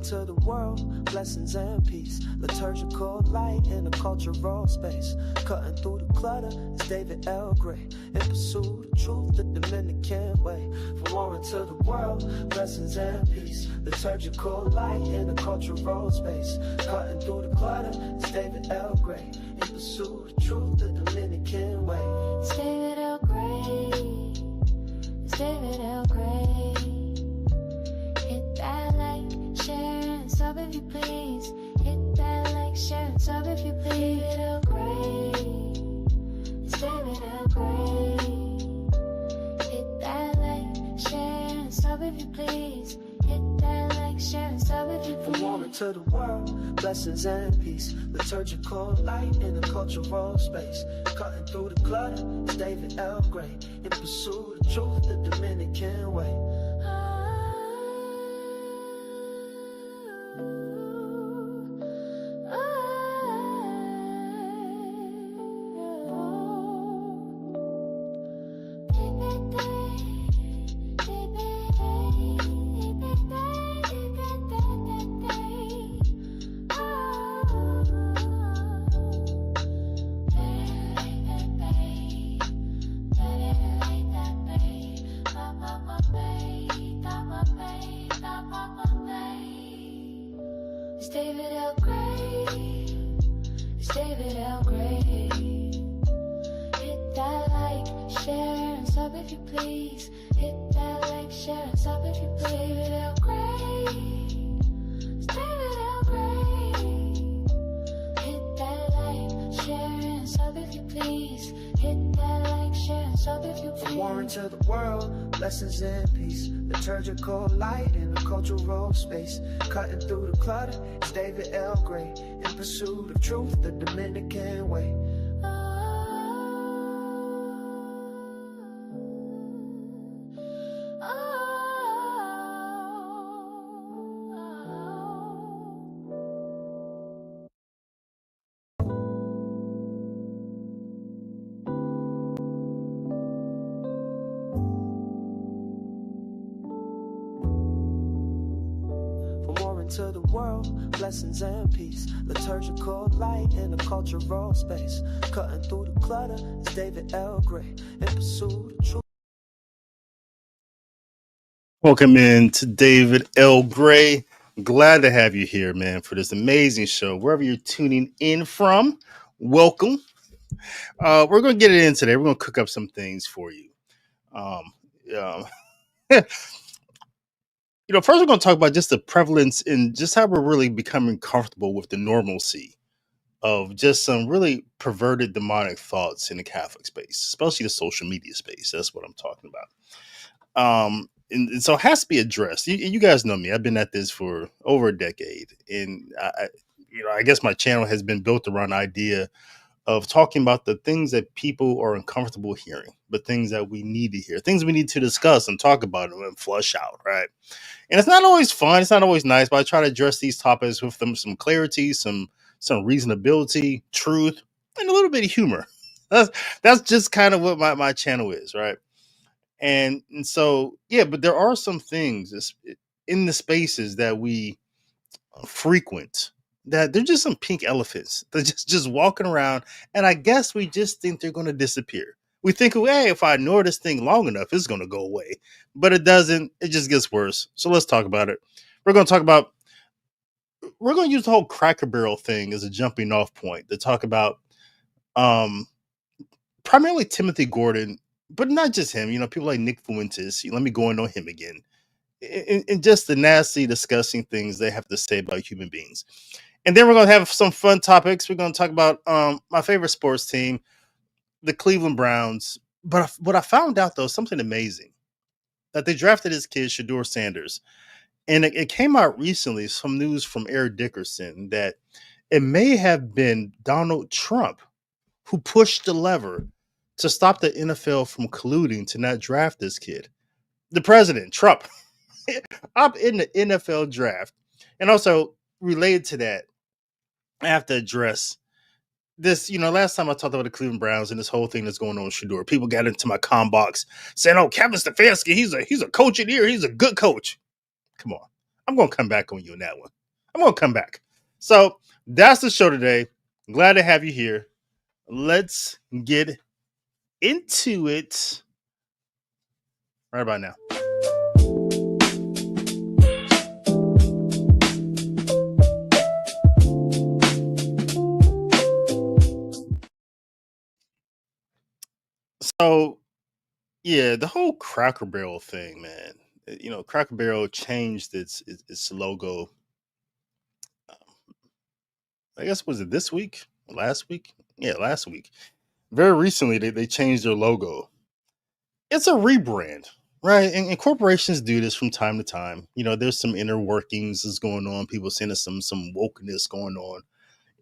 to the world, blessings and peace. Liturgical light in a cultural space. Cutting through the clutter is David L. Gray. In pursuit of truth, the Dominican way. From war into the world, blessings and peace. Liturgical light in a cultural space. Cutting through the clutter is David L. Gray. In pursuit of truth, the Dominican way. It's David L. Gray. It's David L. Gray. Hit that like, share, and sub if you please. Hit that like, share, and sub if you please. David L. Gray. It's David L. Gray. Hit that like, share, and sub if you please. Hit that like, share, and sub if you please. From war into the world, blessings and peace. Liturgical light in a cultural space. Cutting through the clutter, it's David L. Gray. In pursuit of truth, the Dominican way. It's David L. Gray. It's David L. Gray. Hit that like, share, and sub if you please. Hit that like, share, and sub if you please. David L. Gray. It's David L. Gray. Hit that like, share, and sub if you please. Hit that like, share, and sub if you please. From war into the world, blessings and peace. Liturgical light in a cultural space. Cutting through the clutter, it's David L. Gray. In pursuit of truth, the Dominican way. To the world, blessings and peace. Liturgical light in a cultural space. Cutting through the clutter, it's David L. Gray. In pursuit of truth. Welcome in to David L. Gray. Glad to have you here, man, for this amazing show. Wherever you're tuning in from, welcome. We're going to get it in today. We're going to cook up some things for you. First we're going to talk about just the prevalence and just how we're really becoming comfortable with the normalcy of just some really perverted demonic thoughts in the Catholic space, especially the social media space. That's what I'm talking about. And so it has to be addressed. You guys know me. I've been at this for over a decade. And I guess my channel has been built around the idea of talking about the things that people are uncomfortable hearing, but things that we need to hear, things we need to discuss and talk about and flush out, right? And it's not always fun, it's not always nice, but I try to address these topics with them some clarity, some reasonability, truth, and a little bit of humor. That's just kind of what my channel is, right? And so, yeah, but there are some things in the spaces that we frequent that they're just some pink elephants. They're just walking around, and I guess we just think they're going to disappear. We think, hey, if I ignore this thing long enough, it's going to go away. But it doesn't. It just gets worse. So let's talk about it. We're going to use the whole Cracker Barrel thing as a jumping off point to talk about primarily Timothy Gordon, but not just him. People like Nick Fuentes. Let me go in on him again. And just the nasty, disgusting things they have to say about human beings. And then we're going to have some fun topics. We're going to talk about my favorite sports team, the Cleveland Browns. But what I found out, though, something amazing, that they drafted his kid, Sheduer Sanders. And it came out recently, some news from Eric Dickerson, that it may have been Donald Trump who pushed the lever to stop the NFL from colluding to not draft this kid. The president, Trump, up in the NFL draft. And also related to that, I have to address this. Last time I talked about the Cleveland Browns and this whole thing that's going on with Sheduer, people got into my com box saying, "Oh, Kevin Stefanki, he's a coach in here. He's a good coach." Come on, I'm going to come back on you on that one. I'm gonna come back. So that's the show today. Glad to have you here. Let's get into it right about now. So yeah, the whole Cracker Barrel thing, man. Cracker Barrel changed its logo. I guess was it this week? Last week? Yeah, last week. Very recently, they changed their logo. It's a rebrand, right? And corporations do this from time to time. There's some inner workings that's going on. People seeing some wokeness going on.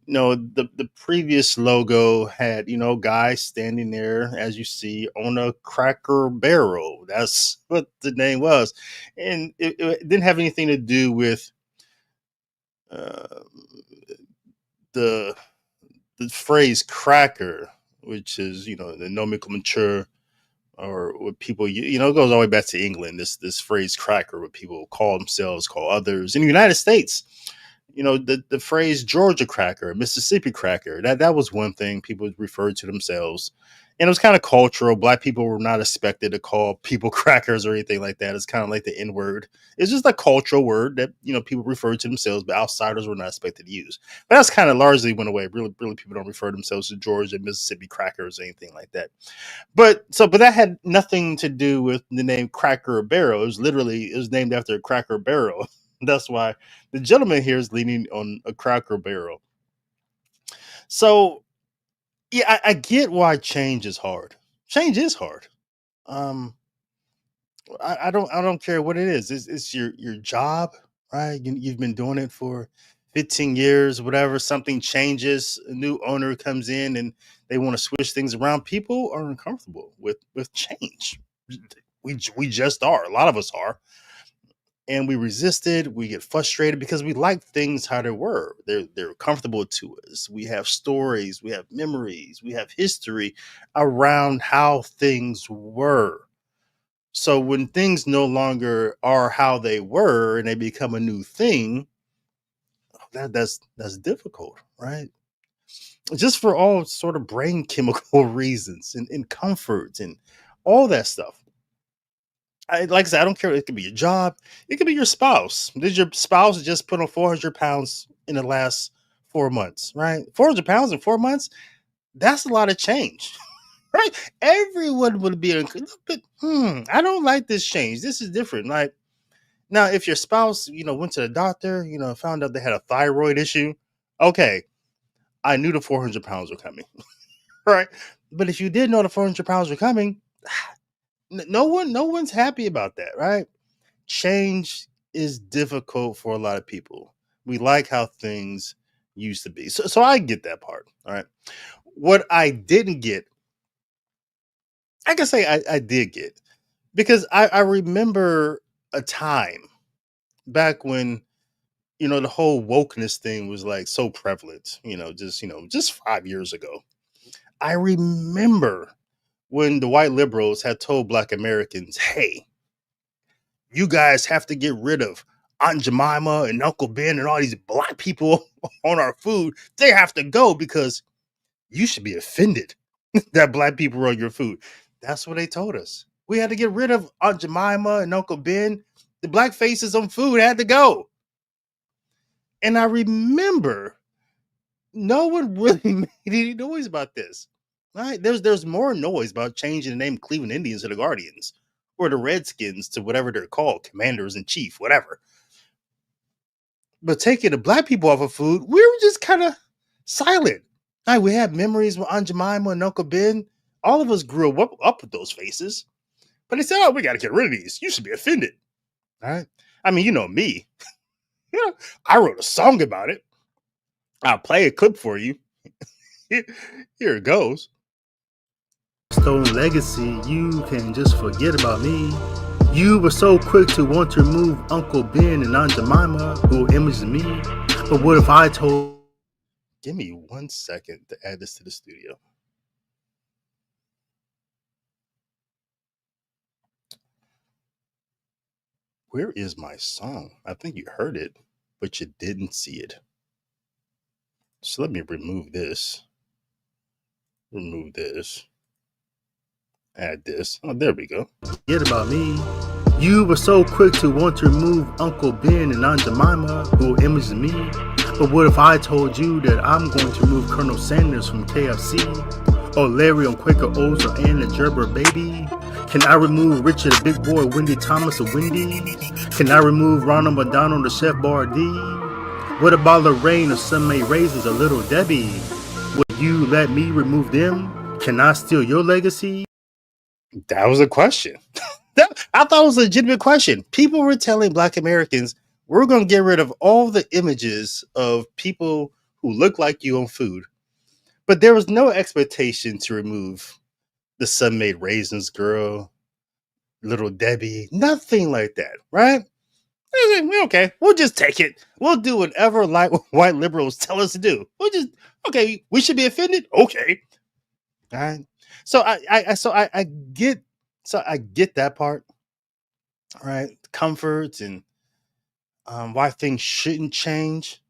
The previous logo had guys standing there, as you see, on a Cracker Barrel. That's what the name was, and it didn't have anything to do with uh, the the phrase cracker, which is the nomenclature, or what people it goes all the way back to England. This phrase cracker, what people call themselves, call others in the United States. The phrase Georgia cracker, Mississippi cracker, that was one thing people referred to themselves. And it was kind of cultural. Black people were not expected to call people crackers or anything like that. It's kind of like the N word. It's just a cultural word that people refer to themselves, but outsiders were not expected to use. But that's kind of largely went away. Really, really, people don't refer themselves to Georgia, Mississippi crackers or anything like that. But that had nothing to do with the name Cracker Barrel. It was named after a Cracker Barrel. That's why the gentleman here is leaning on a Cracker Barrel. So yeah, I get why change is hard. Change is hard. Um, I don't care what it is. It's your job, right? You've been doing it for 15 years, whatever. Something changes, a new owner comes in, and they want to switch things around. People are uncomfortable with change. We just are. A lot of us are, and we resist it. We get frustrated because we like things how they were. They're comfortable to us. We have stories, we have memories, we have history around how things were. So when things no longer are how they were and they become a new thing, that's difficult, right? Just for all sort of brain chemical reasons and comfort and all that stuff. Like I said, I don't care. It could be your job. It could be your spouse. Did your spouse just put on 400 pounds in the last 4 months, right? 400 pounds in 4 months? That's a lot of change, right? Everyone would be, but I don't like this change. This is different. Like, now, if your spouse, went to the doctor, found out they had a thyroid issue, okay, I knew the 400 pounds were coming, right? But if you did know the 400 pounds were coming, no one's happy about that, right? Change is difficult for a lot of people. We like how things used to be. So I get that part. All right. What I didn't get, I can say I did get, because I remember a time back when, the whole wokeness thing was like so prevalent, just 5 years ago. I remember when the white liberals had told black Americans, hey, you guys have to get rid of Aunt Jemima and Uncle Ben and all these black people on our food. They have to go because you should be offended that black people are on your food. That's what they told us. We had to get rid of Aunt Jemima and Uncle Ben. The black faces on food had to go. And I remember no one really made any noise about this. Right? There's more noise about changing the name Cleveland Indians to the Guardians or the Redskins to whatever they're called, Commanders in Chief, whatever. But taking the black people off of food, we were just kind of silent. Right? We had memories with Aunt Jemima and Uncle Ben. All of us grew up with those faces. But they said, oh, we got to get rid of these. You should be offended. All right. I mean, me. I wrote a song about it. I'll play a clip for you. Here it goes. Stolen legacy, you can just forget about me. You were so quick to want to remove Uncle Ben and Aunt Jemima, who imaged me. But what if I told... Give me 1 second to add this to the studio. Where is my song? I think you heard it, but you didn't see it. So let me remove this. Add this. Oh, there we go. Forget about me. You were so quick to want to remove Uncle Ben and Aunt Jemima, who images me. But what if I told you that I'm going to remove Colonel Sanders from KFC? Or Larry on Quaker Oats or Ann the Gerber baby? Can I remove Richard the Big Boy, Wendy Thomas or Wendy's? Can I remove Ronald McDonald or Chef Boyardee? What about Lorraine or Some May Raisins or Little Debbie? Would you let me remove them? Can I steal your legacy? That was a question. I thought it was a legitimate question. People were telling Black Americans, we're going to get rid of all the images of people who look like you on food. But there was no expectation to remove the Sun-Made Raisins girl, Little Debbie, nothing like that, right? Okay, we'll just take it. We'll do whatever white liberals tell us to do. Okay, we should be offended? Okay. All right. So I get that part, right? Comfort and why things shouldn't change.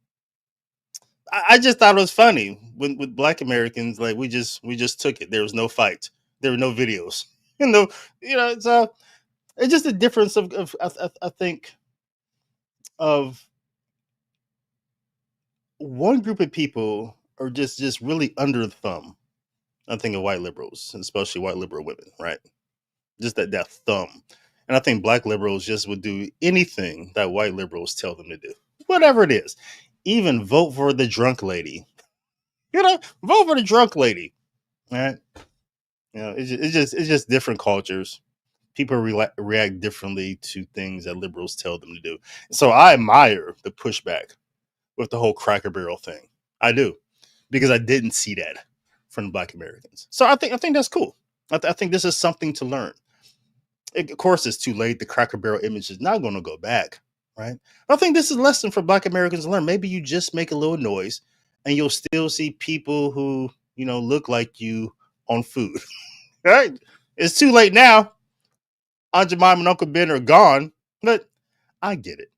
I just thought it was funny when with Black Americans, like we just took it. There was no fight. There were no videos. It's just a difference of I think of one group of people are just really under the thumb. I think of white liberals, especially white liberal women, right? Just that thumb. And I think Black liberals just would do anything that white liberals tell them to do, whatever it is. Even vote for the drunk lady. Vote for the drunk lady. All right. It's just different cultures. People react differently to things that liberals tell them to do. So I admire the pushback with the whole Cracker Barrel thing. I do, because I didn't see that from Black Americans. So I think that's cool. I think this is something to learn. Of course, it's too late. The Cracker Barrel image is not going to go back, right? I think this is a lesson for Black Americans to learn. Maybe you just make a little noise, and you'll still see people who look like you on food, right? It's too late now. Aunt Jemima and Uncle Ben are gone, but I get it.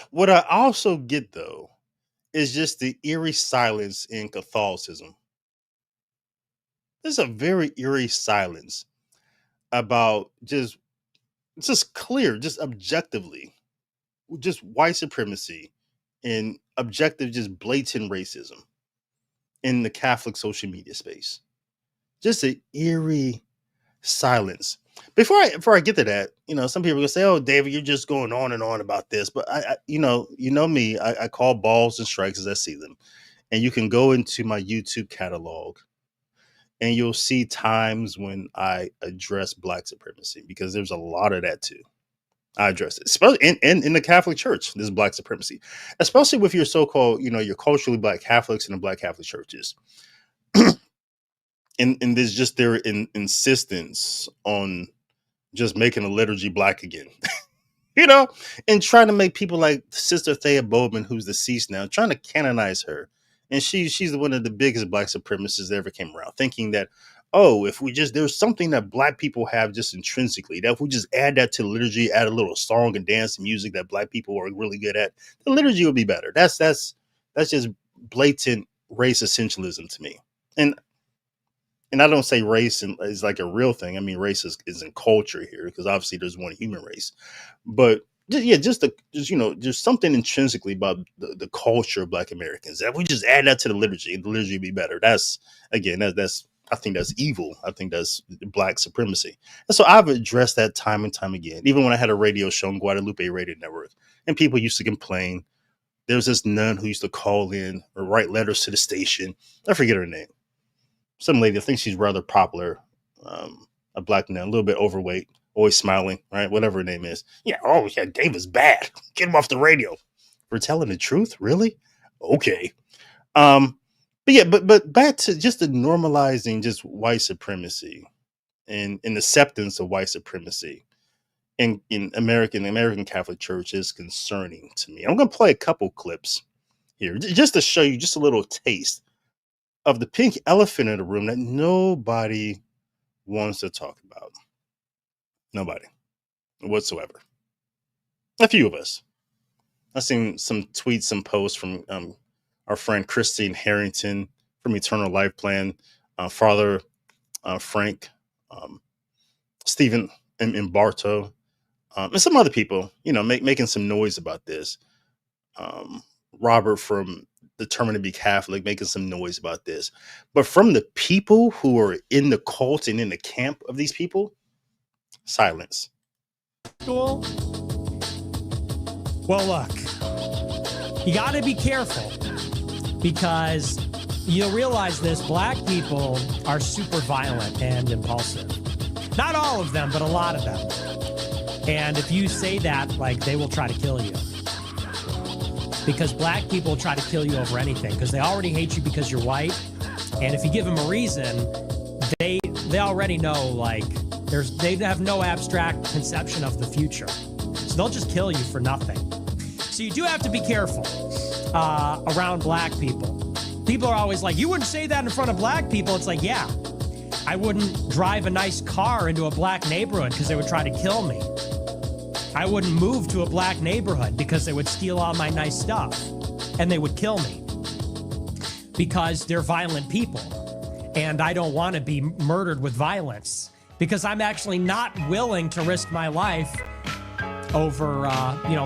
What I also get, though, is just the eerie silence in Catholicism. There's a very eerie silence about just clear, just objectively, just white supremacy and objective, just blatant racism in the Catholic social media space. Just an eerie silence. Before I get to that, some people will say, "Oh, David, you're just going on and on about this." But I me, I call balls and strikes as I see them. And you can go into my YouTube catalog and you'll see times when I address Black supremacy, because there's a lot of that too. I address it, especially in the Catholic Church. There's Black supremacy, especially with your so-called, your culturally Black Catholics and the Black Catholic churches. And there's just their insistence on just making the liturgy Black again. And trying to make people like Sister Thea Bowman, who's deceased now, trying to canonize her. And she's one of the biggest Black supremacists that ever came around, thinking that, oh, if we there's something that Black people have just intrinsically, that if we just add that to the liturgy, add a little song and dance and music that Black people are really good at, the liturgy will be better. That's just blatant race essentialism to me. And I don't say race is like a real thing. I mean, race is in culture here, because obviously there's one human race. But just something intrinsically about the culture of Black Americans that we just add that to the liturgy would be better. That's I think that's evil. I think that's Black supremacy. And so I've addressed that time and time again. Even when I had a radio show on Guadalupe Radio Network, and people used to complain. There was this nun who used to call in or write letters to the station. I forget her name. Some lady, I think she's rather popular, a Black nun, a little bit overweight, always smiling, right? Whatever her name is. Yeah, oh yeah, David's bad. Get him off the radio. We're telling the truth? Really? Okay. But back to just the normalizing just white supremacy and acceptance of white supremacy in American Catholic Church is concerning to me. I'm going to play a couple clips here just to show you just a little taste of the pink elephant in the room that nobody wants to talk about. Nobody whatsoever. A few of us. I've seen some tweets, some posts from our friend Christine Harrington from Eternal Life Plan, Father Frank, um, Stephen and Bartow, and some other people, making some noise about this. Um, Robert from Determined to Be Catholic making some noise about this. But from the people who are in the cult and in the camp of these people, silence. Cool. Well, look, you got to be careful because you'll realize this. Black people are super violent and impulsive. Not all of them, but a lot of them. And if you say that, like, they will try to kill you. Because black people try to kill you over anything because they already hate you because you're white. And if you give them a reason, they already know, like, they have no abstract conception of the future. So they'll just kill you for nothing. So you do have to be careful around black people. People are always like, you wouldn't say that in front of black people. It's like, yeah, I wouldn't drive a nice car into a black neighborhood because they would try to kill me. I wouldn't move to a black neighborhood because they would steal all my nice stuff and they would kill me because they're violent people. And I don't want to be murdered with violence because I'm actually not willing to risk my life over,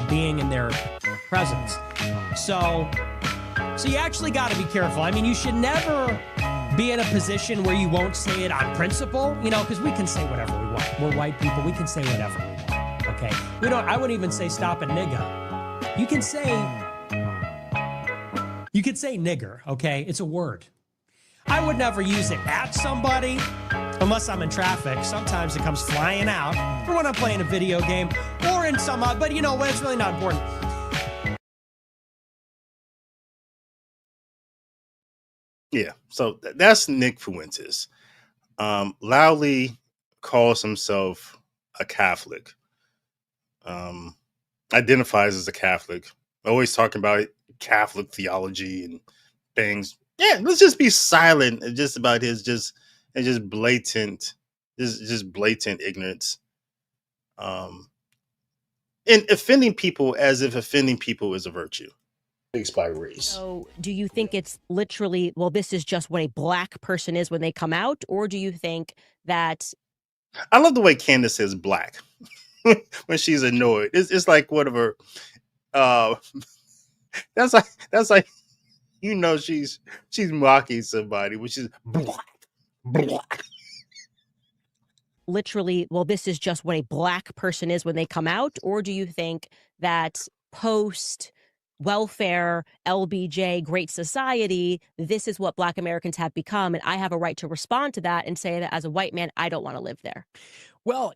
being in their presence. So you actually got to be careful. I mean, you should never be in a position where you won't say it on principle, because we can say whatever we want. We're white people. We can say whatever we want. Okay. I wouldn't even say stop a nigga. You can say nigger. Okay. It's a word. I would never use it at somebody unless I'm in traffic. Sometimes it comes flying out or when I'm playing a video game or in some, but it's really not important. Yeah. So that's Nick Fuentes. Loudly calls himself a Catholic. Identifies as a Catholic, always talking about Catholic theology and things. Yeah, let's just be silent just about his just blatant ignorance. And offending people as if offending people is a virtue. By race. So do you think it's literally, well, this is just what a black person is when they come out? Or do you think that... I love the way Candace says black. When she's annoyed, it's like whatever. That's like she's mocking somebody, which is black. Literally, well, this is just what a black person is when they come out, or do you think that post welfare, LBJ, Great Society, this is what Black Americans have become, and I have a right to respond to that and say that as a white man, I don't want to live there? Well,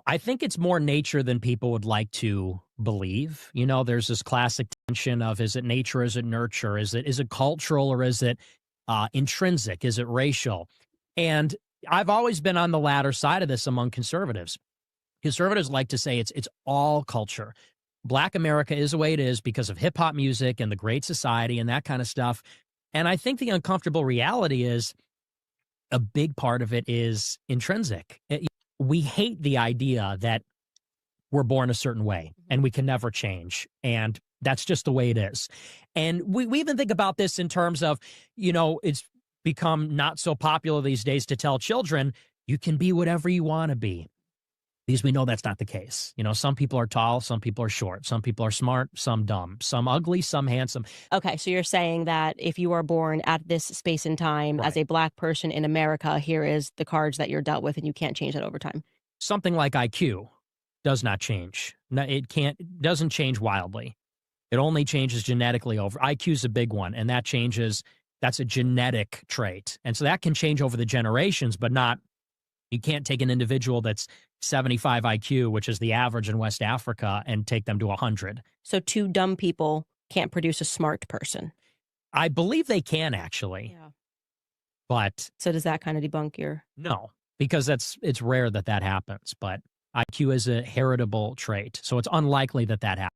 I think it's more nature than people would like to believe. There's this classic tension of, is it nature, is it nurture, is it cultural, or is it intrinsic, is it racial? And I've always been on the latter side of this among conservatives. Conservatives like to say it's all culture. Black America is the way it is because of hip hop music and the Great Society and that kind of stuff. And I think the uncomfortable reality is a big part of it is intrinsic. We hate the idea that we're born a certain way and we can never change. And that's just the way it is. And we even think about this in terms of, it's become not so popular these days to tell children, you can be whatever you want to be. Because we know that's not the case. Some people are tall, some people are short, some people are smart, some dumb, some ugly, some handsome. Okay, so you're saying that if you are born at this space and time as a black person in America, here is the cards that you're dealt with and you can't change that over time. Something like IQ does not change. Doesn't change wildly. It only changes genetically over. IQ is a big one, and that changes. That's a genetic trait. And so that can change over the generations, but not, you can't take an individual that's 75 IQ, which is the average in West Africa, and take them to 100. So two dumb people can't produce a smart person. I believe they can, actually. Yeah. But so does that kind of debunk your... No, because it's rare that happens. But IQ is a heritable trait, so it's unlikely that happens.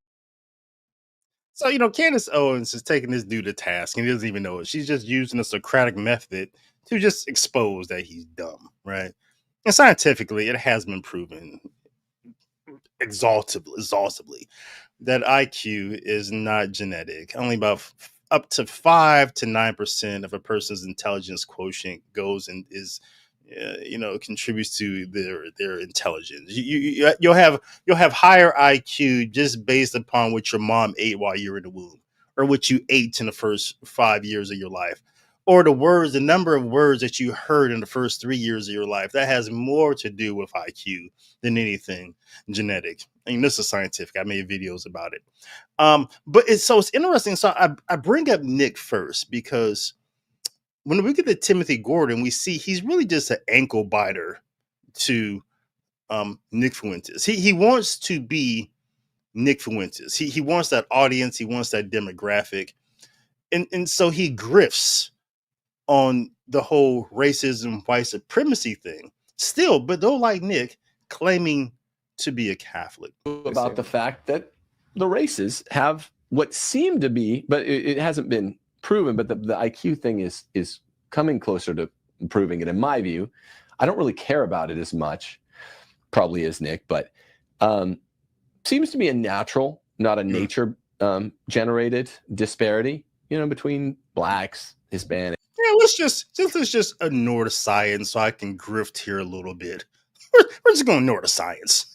So, Candace Owens is taking this dude to task, and he doesn't even know it. She's just using a Socratic method to just expose that he's dumb, right? And scientifically, it has been proven exhaustively. that IQ is not genetic. Only about up to 5 to 9% of a person's intelligence quotient goes and is, contributes to their intelligence. You'll have higher IQ just based upon what your mom ate while you were in the womb, or what you ate in the first 5 years of your life, or the number of words that you heard in the first 3 years of your life. That has more to do with IQ than anything genetic. I mean, this is scientific. I made videos about it. But it's interesting. So I bring up Nick first because when we get to Timothy Gordon, we see he's really just an ankle biter to Nick Fuentes. He wants to be Nick Fuentes. He wants that audience. He wants that demographic, and so he grifts on the whole racism, white supremacy thing. Still, but though, like Nick, claiming to be a Catholic. About the fact that the races have what seemed to be, but it hasn't been proven, but the IQ thing is coming closer to proving it, in my view. I don't really care about it as much, probably as Nick, but seems to be a natural, not a nature generated disparity, between blacks, Hispanics. Yeah, let's just ignore the science so I can grift here a little bit. We're just going to ignore the science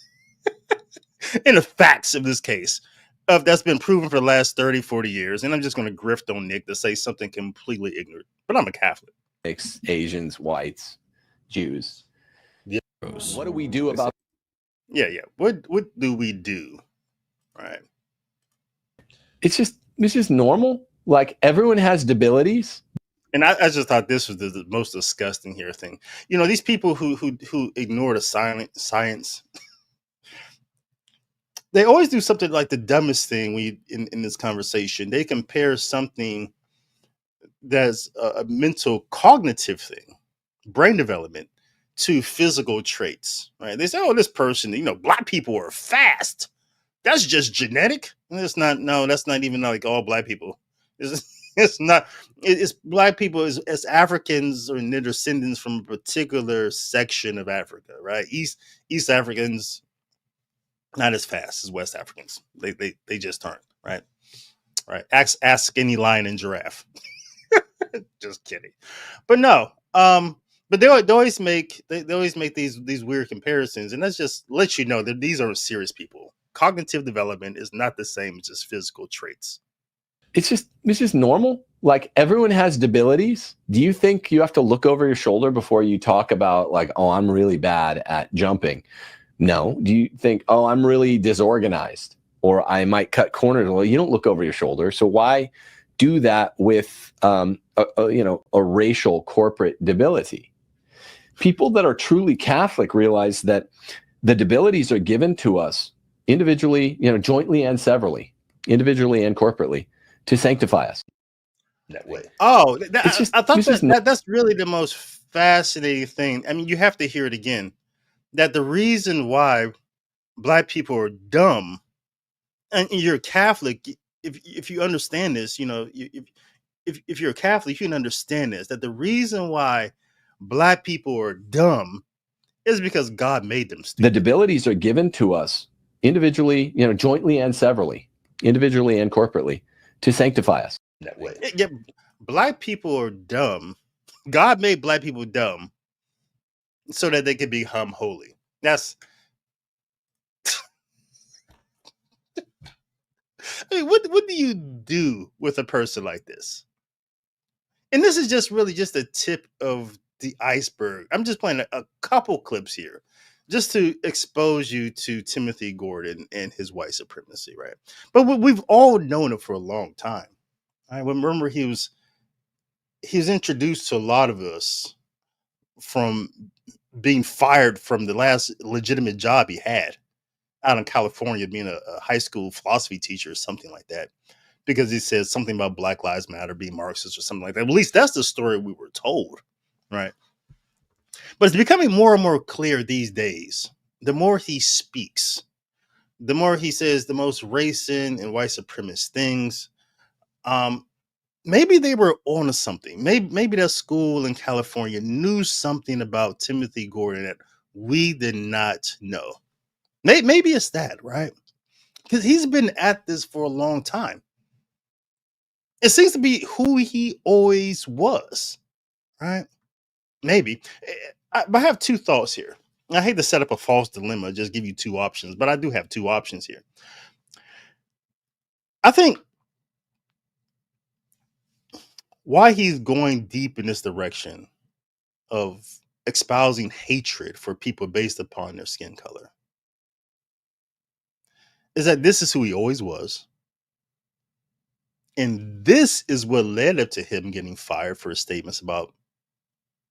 and the facts of this case that's been proven for the last 30, 40 years. And I'm just going to grift on Nick to say something completely ignorant. But I'm a Catholic. Asians, whites, Jews. Yeah. What do we do about? Yeah. What do we do? Right. It's just normal. Like, everyone has debilities. And I just thought this was the most disgusting here thing. These people who ignore the science, they always do something like the dumbest thing in this conversation. They compare something that's a mental cognitive thing, brain development, to physical traits, right? They say, oh, this person, black people are fast. That's just genetic. And that's not even like all black people. It's not. It's black people as Africans or their descendants from a particular section of Africa, right? East Africans not as fast as West Africans. They just aren't, right? Right. Ask any lion and giraffe. Just kidding, but no. But they always make these weird comparisons, and that's just let you know that these are serious people. Cognitive development is not the same as just physical traits. It's just normal. Like, everyone has debilities. Do you think you have to look over your shoulder before you talk about, like, oh, I'm really bad at jumping? No. Do you think, oh, I'm really disorganized, or I might cut corners? Well, you don't look over your shoulder. So why do that with a racial corporate debility? People that are truly Catholic realize that the debilities are given to us individually, jointly and severally, individually and corporately, to sanctify us. That way. Oh, I thought that's really the most fascinating thing. I mean, you have to hear it again. That the reason why black people are dumb, and you're Catholic, if you understand this, if you're a Catholic, you can understand this. That the reason why black people are dumb is because God made them stupid. The debilities are given to us individually, jointly and severally, individually and corporately, to sanctify us. That way. Yeah, black people are dumb. God made black people dumb so that they could become holy. That's I mean, what do you do with a person like this? And this is just really just the tip of the iceberg. I'm just playing a couple clips here just to expose you to Timothy Gordon and his white supremacy, right? But we've all known it for a long time. I remember he was introduced to a lot of us from being fired from the last legitimate job he had out in California, being a high school philosophy teacher or something like that, because he says something about Black Lives Matter, being Marxist or something like that. At least that's the story we were told, right? But it's becoming more and more clear these days. The more he speaks, the more he says the most racist and white supremacist things. Maybe they were on something. Maybe that school in California knew something about Timothy Gordon that we did not know. Maybe it's that, right? because he's been at this for a long time. It seems to be who he always was, right? Maybe. But I have two thoughts here. I hate to set up a false dilemma, just give you two options, but I do have two options here. I think why he's going deep in this direction of espousing hatred for people based upon their skin color is that this is who he always was. And this is what led up to him getting fired for his statements about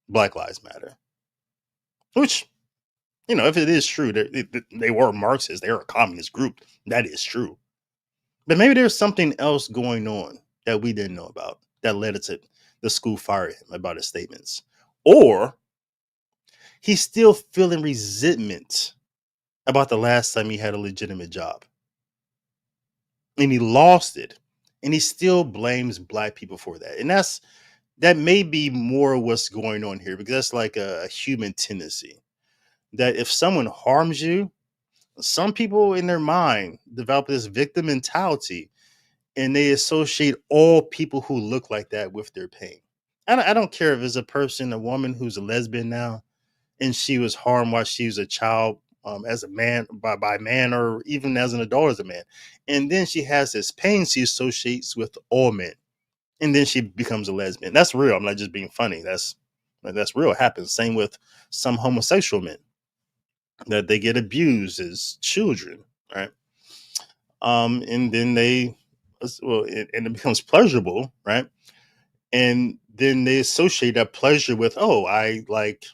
Black Lives Matter. Which, if it is true, they were Marxists, they were a communist group. That is true. But maybe there's something else going on that we didn't know about that led it to the school firing him about his statements. Or he's still feeling resentment about the last time he had a legitimate job. And he lost it. And he still blames Black people for that. And that may be more of what's going on here, because that's like a human tendency. That if someone harms you, some people in their mind develop this victim mentality, and they associate all people who look like that with their pain. I don't care if it's a woman who's a lesbian now, and she was harmed while she was a child, as a man, by a man, or even as an adult as a man. And then she has this pain she associates with all men. And then she becomes a lesbian. That's real. I'm not just being funny. That's real. It happens. Same with some homosexual men, that they get abused as children, right? And then and it becomes pleasurable, right? And then they associate that pleasure with, oh, I like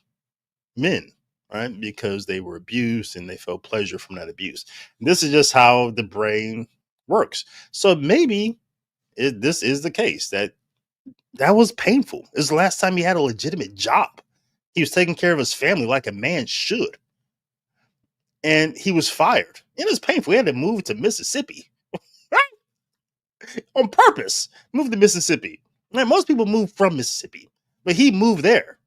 men, right? Because they were abused and they felt pleasure from that abuse. And this is just how the brain works. So maybe this is the case, that was painful. This is the last time he had a legitimate job. He was taking care of his family like a man should. And he was fired. It was painful. He had to move to Mississippi on purpose. Moved to Mississippi. Man, most people move from Mississippi, but he moved there.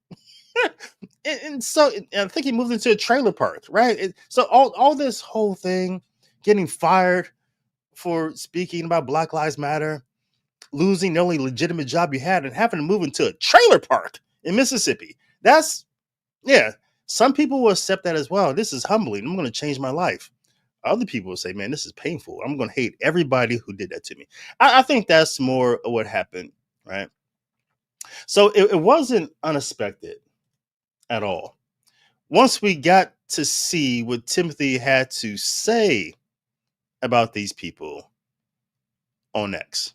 and so I think he moved into a trailer park, right? So all this whole thing, getting fired for speaking about Black Lives Matter, losing the only legitimate job you had, and having to move into a trailer park in Mississippi. Some people will accept that as well. This is humbling. I'm going to change my life. Other people will say, man, this is painful. I'm going to hate everybody who did that to me. I think that's more of what happened, right? So it wasn't unexpected at all. Once we got to see what Timothy had to say about these people on X.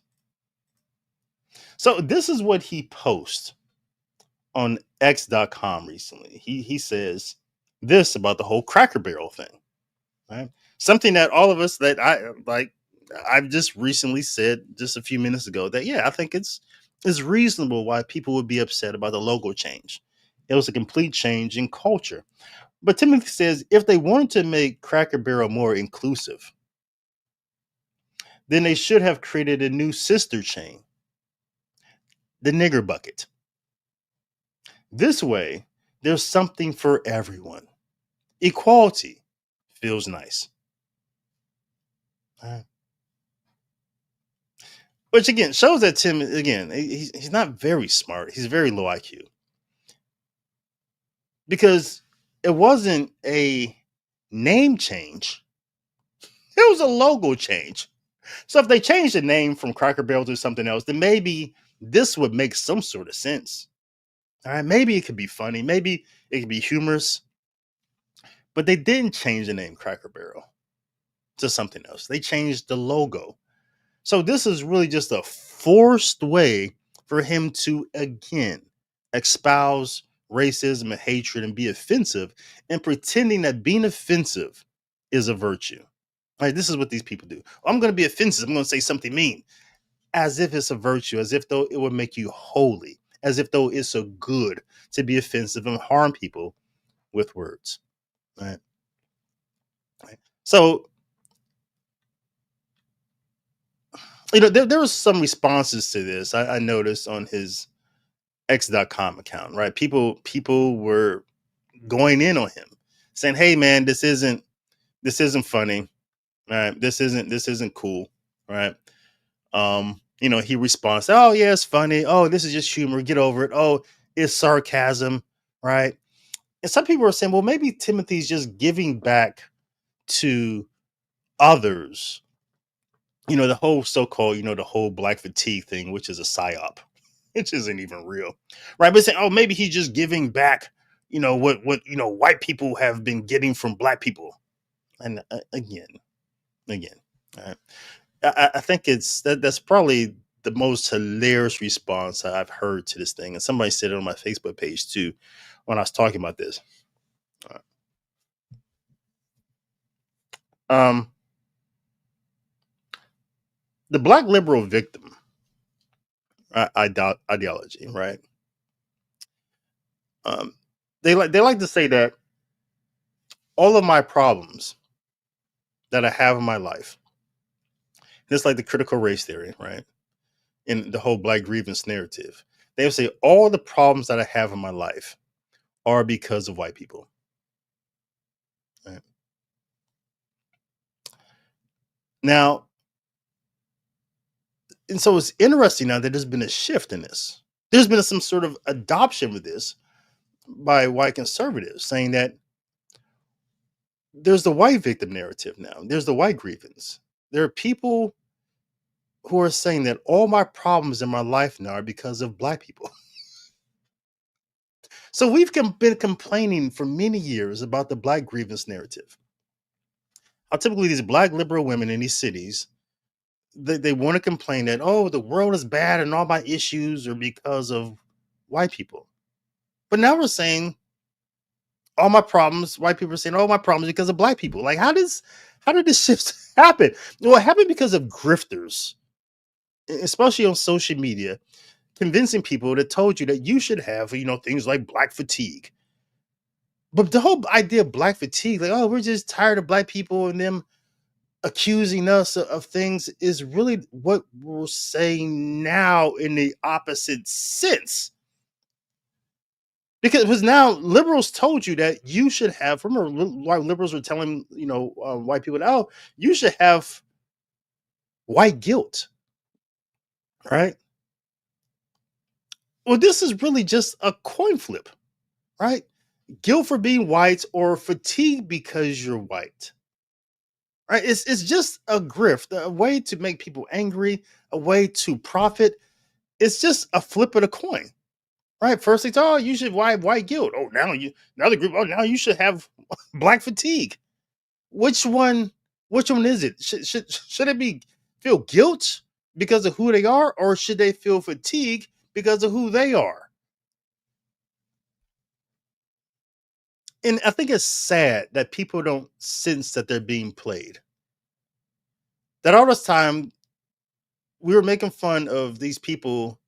So this is what he posted on X.com recently. He says this about the whole Cracker Barrel thing, right? Something that all of us, that I've just recently said just a few minutes ago, that I think it's reasonable why people would be upset about the logo change. It was a complete change in culture. But Timothy says if they wanted to make Cracker Barrel more inclusive, then they should have created a new sister chain, the Nigger Bucket. This way, there's something for everyone. Equality feels nice. Which again shows that Tim, again, he's not very smart. He's very low IQ. Because it wasn't a name change. It was a logo change. So if they changed the name from Cracker Barrel to something else, then maybe this would make some sort of sense. All right, maybe it could be funny. Maybe it could be humorous. But they didn't change the name Cracker Barrel to something else. They changed the logo. So this is really just a forced way for him to, again, espouse racism and hatred and be offensive, and pretending that being offensive is a virtue. Right? This is what these people do. I'm going to be offensive. I'm going to say something mean, as if it's a virtue, as if though it would make you holy, as if though it's so good to be offensive and harm people with words. Right? So, there was some responses to this. I noticed on his X.com account, right? People were going in on him, saying, "Hey, man, this isn't funny. Right? This isn't cool. Right? He responds, "Oh yeah, it's funny. Oh, this is just humor. Get over it. Oh, it's sarcasm." Right? And some people are saying, well, maybe Timothy's just giving back to others. The whole so-called, the whole black fatigue thing, which is a psyop, which isn't even real, right? But saying, oh, maybe he's just giving back, what white people have been getting from black people. And again, all right. I think that's probably the most hilarious response I've heard to this thing. And somebody said it on my Facebook page too when I was talking about this. Um, the black liberal victim ideology, right? Um, they like to say that all of my problems that I have in my life, just like the critical race theory, right? In the whole black grievance narrative, they would say all the problems that I have in my life are because of white people. Right? Now, and so it's interesting now that there's been a shift in this. There's been some sort of adoption of this by white conservatives saying that there's the white victim narrative now. There's the white grievance. There are people who are saying that all my problems in my life now are because of black people. So we've been complaining for many years about the black grievance narrative. How typically these black liberal women in these cities, they want to complain that, oh, the world is bad and all my issues are because of white people. But now we're saying all my problems, white people are saying all my problems because of black people. Like, how did this shift happen? Well, it happened because of grifters, especially on social media, convincing people that told you that you should have, things like black fatigue. But the whole idea of black fatigue, like, oh, we're just tired of black people and them accusing us of things, is really what we're saying now in the opposite sense. Because it was now liberals told you that you should have, remember, liberals were telling, white people, oh, you should have white guilt, right? Well, this is really just a coin flip, right? Guilt for being white or fatigue because you're white, right? It's just a grift, a way to make people angry, a way to profit. It's just a flip of the coin, right? First it's, oh, you should white guilt. Oh, now the group, oh, now you should have black fatigue. Which one is it? Should it be feel guilt because of who they are, or should they feel fatigue because of who they are? And I think it's sad that people don't sense that they're being played. That all this time we were making fun of these people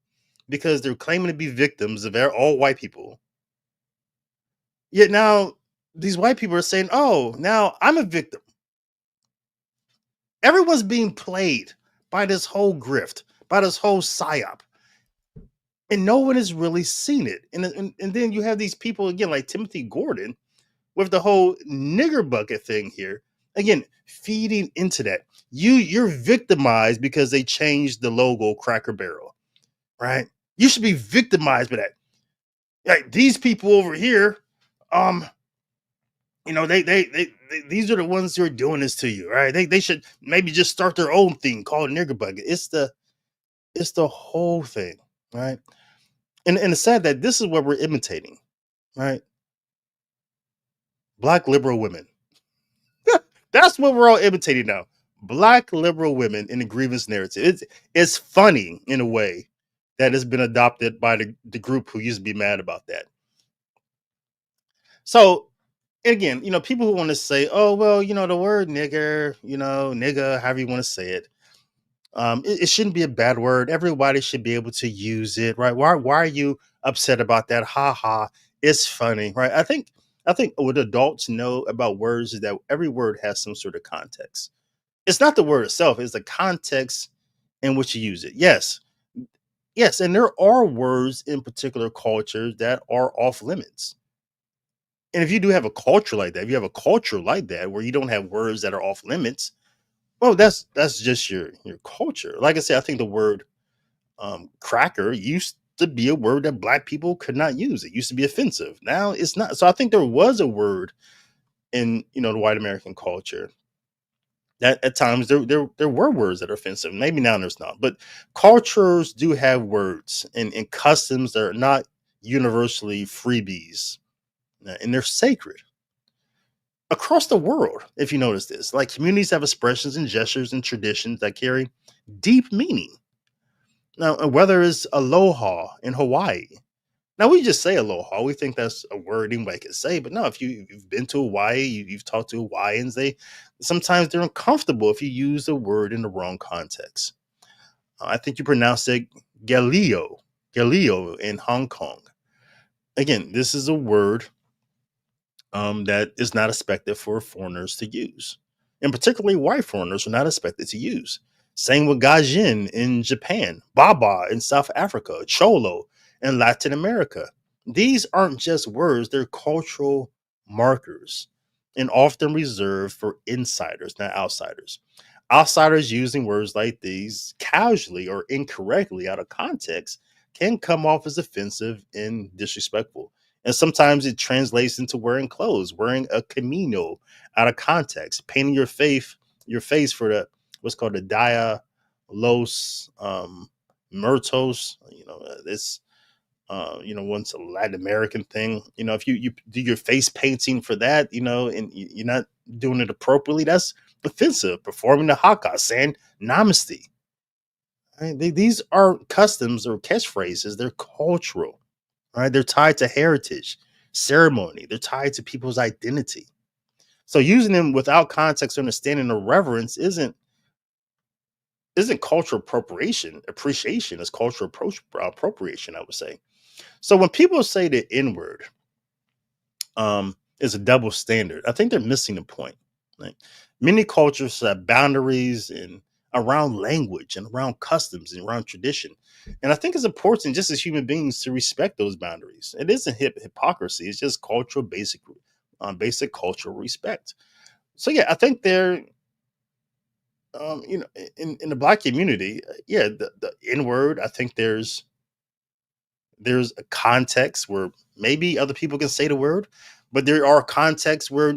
because they're claiming to be victims of all white people. Yet now these white people are saying, oh, now I'm a victim. Everyone's being played by this whole grift, by this whole psyop. And no one has really seen it. And then you have these people again, like Timothy Gordon, with the whole nigger bucket thing here. Again, feeding into that. You're victimized because they changed the logo Cracker Barrel, right? You should be victimized by that. Like these people over here, they these are the ones who are doing this to you, right? They should maybe just start their own thing called nigger bucket. It's the whole thing, right? And it's sad that this is what we're imitating, right? Black liberal women. That's what we're all imitating now. Black liberal women in the grievance narrative. It's funny in a way that has been adopted by the group who used to be mad about that. So again, people who want to say, oh, well, the word nigger, nigga, however you want to say it. It shouldn't be a bad word. Everybody should be able to use it, right? Why are you upset about that? Ha ha. It's funny, right? I think what adults know about words is that every word has some sort of context. It's not the word itself, it's the context in which you use it. Yes. Yes, and there are words in particular cultures that are off limits. And if you do have a culture like that, if you have a culture like that where you don't have words that are off limits, Well, that's just your culture. Like I said, I think the word cracker used to be a word that black people could not use. It used to be offensive. Now it's not. So I think there was a word in the white American culture that at times there were words that are offensive. Maybe now there's not, but cultures do have words and customs that are not universally freebies, and they're sacred across the world. If you notice this, like communities have expressions and gestures and traditions that carry deep meaning. Now, whether it's aloha in Hawaii. Now we just say aloha. We think that's a word anybody can say, but no. If you've been to Hawaii, you've talked to Hawaiians. They sometimes they're uncomfortable if you use the word in the wrong context. I think you pronounce it Galileo in Hong Kong. Again, this is a word that is not expected for foreigners to use, and particularly white foreigners are not expected to use. Same with Gaijin in Japan, Baba in South Africa, Cholo in Latin America. These aren't just words, they're cultural markers and often reserved for insiders, not outsiders. Outsiders using words like these casually or incorrectly out of context can come off as offensive and disrespectful. And sometimes it translates into wearing clothes, wearing a camino out of context, painting your face for the what's called the Dia Los Muertos. This once a Latin American thing. If you do your face painting for that, and you're not doing it appropriately, that's offensive. Performing the haka, saying namaste. Right? These aren't customs or catchphrases; they're cultural. Right? They're tied to heritage, ceremony. They're tied to people's identity. So using them without context, understanding, or reverence isn't cultural appreciation is cultural appropriation, I would say. So when people say the N word is a double standard, I think they're missing the point. Right? Many cultures have boundaries and around language and around customs and around tradition. And I think it's important just as human beings to respect those boundaries. It isn't hypocrisy. It's just basic cultural respect. So yeah, I think they're in the black community, yeah, the N word. I think there's a context where maybe other people can say the word, but there are contexts where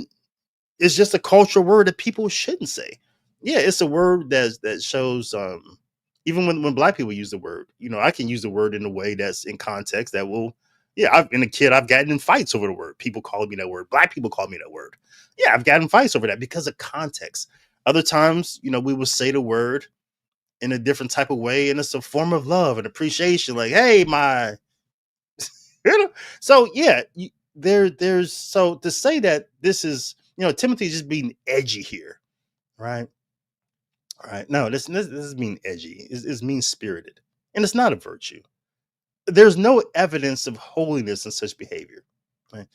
it's just a cultural word that people shouldn't say. Yeah, it's a word that shows even when black people use the word, I can use the word in a way that's in context that will yeah, I've been a kid, I've gotten in fights over the word. People call me that word. Black people call me that word. Yeah, I've gotten fights over that because of context. Other times, we will say the word in a different type of way, and it's a form of love and appreciation. Like, hey, my you know so yeah, there's so to say that this is Timothy's just being edgy here, right? All right, no, this is being edgy, is mean spirited, and it's not a virtue. There's no evidence of holiness in such behavior, right?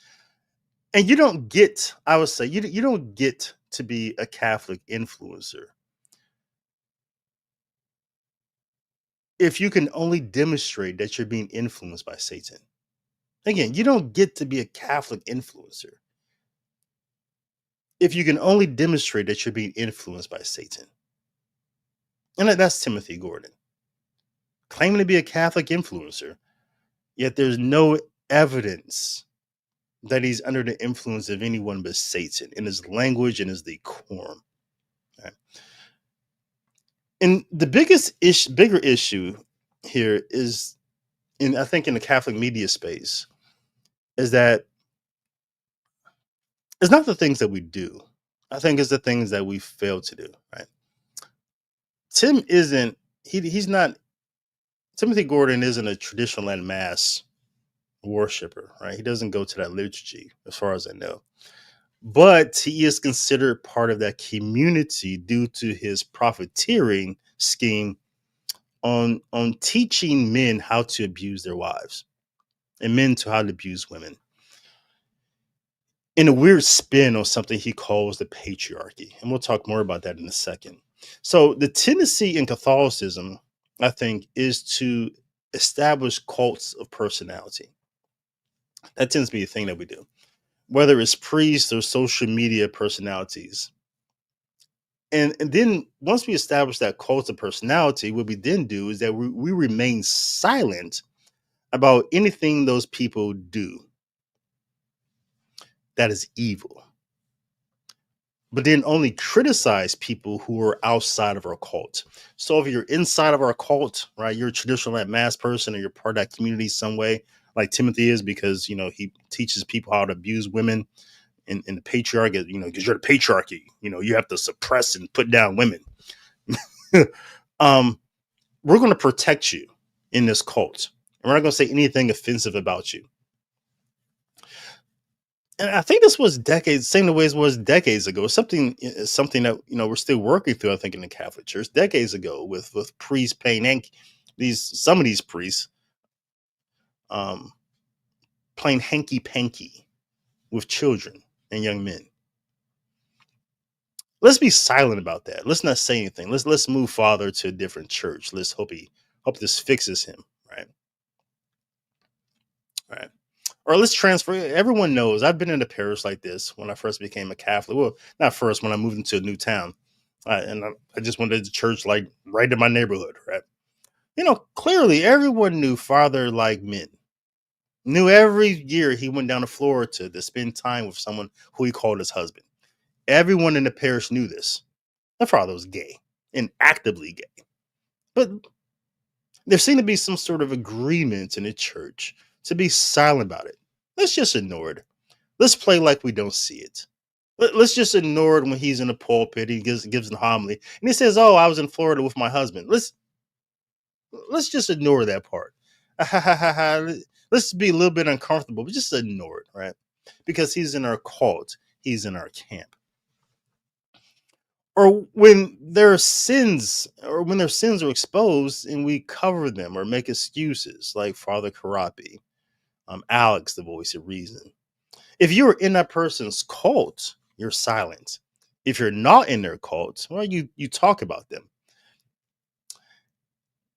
And you don't get, I would say, you don't get to be a Catholic influencer if you can only demonstrate that you're being influenced by Satan. Again, you don't get to be a Catholic influencer if you can only demonstrate that you're being influenced by Satan. And that's Timothy Gordon, claiming to be a Catholic influencer, yet there's no evidence that he's under the influence of anyone but Satan in his language and his decorum. Right? And the bigger issue here is, I think in the Catholic media space, is that it's not the things that we do. I think it's the things that we fail to do. Right? Tim isn't. He's not. Timothy Gordon isn't a traditional Latin mass worshiper, right? He doesn't go to that liturgy, as far as I know. But he is considered part of that community due to his profiteering scheme on teaching men how to abuse their wives and men to how to abuse women in a weird spin on something he calls the patriarchy. And we'll talk more about that in a second. So the tendency in Catholicism, I think, is to establish cults of personality. That tends to be a thing that we do. Whether it's priests or social media personalities, And then once we establish that cult of personality, what we then do is that we remain silent about anything those people do that is evil, but then only criticize people who are outside of our cult. So if you're inside of our cult, right, you're a traditional at mass person or you're part of that community some way, like Timothy is, because he teaches people how to abuse women in the patriarchy, because you're the patriarchy, you have to suppress and put down women. We're going to protect you in this cult, and we're not going to say anything offensive about you. And I think this was decades, same the way it was decades ago. Something that we're still working through. I think in the Catholic Church, decades ago, with priests playing some of these priests, playing hanky panky with children and young men. Let's be silent about that. Let's not say anything. Let's move Father to a different church. Let's hope this fixes him. Right. Or let's transfer. Everyone knows I've been in a parish like this when I first became a Catholic. Well, not first, when I moved into a new town. And I just went to the church like right in my neighborhood, right? Clearly everyone knew Father liked men. Knew every year he went down to Florida to spend time with someone who he called his husband. Everyone in the parish knew this. The Father was gay and actively gay. But there seemed to be some sort of agreement in the church to be silent about it. Let's just ignore it. Let's play like we don't see it. Let's just ignore it when he's in the pulpit. He gives an homily and he says, "Oh, I was in Florida with my husband." Let's just ignore that part. Let's be a little bit uncomfortable, but just ignore it, right? Because he's in our cult. He's in our camp. Or when their sins are exposed and we cover them or make excuses, like Father Karapi, Alex, the voice of reason. If you're in that person's cult, you're silent. If you're not in their cult, well, you talk about them.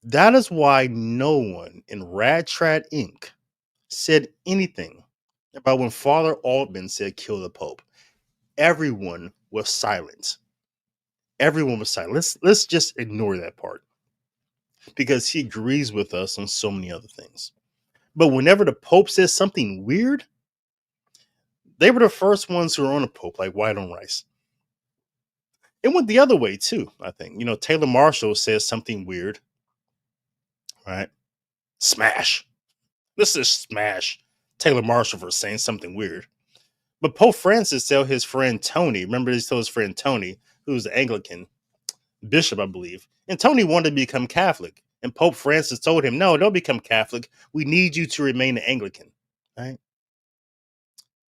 That is why no one in Radtrad Inc. said anything about when Father Altman said kill the Pope. Everyone was silent. Everyone was silent. Let's just ignore that part because he agrees with us on so many other things. But whenever the Pope says something weird, they were the first ones who were on the Pope, like white on rice. It went the other way too, I think. Taylor Marshall says something weird, right? Smash. Let's just smash Taylor Marshall for saying something weird. But Pope Francis told his friend Tony, remember he told his friend Tony, who's an Anglican bishop, I believe, and Tony wanted to become Catholic. And Pope Francis told him, no, don't become Catholic. We need you to remain an Anglican, right?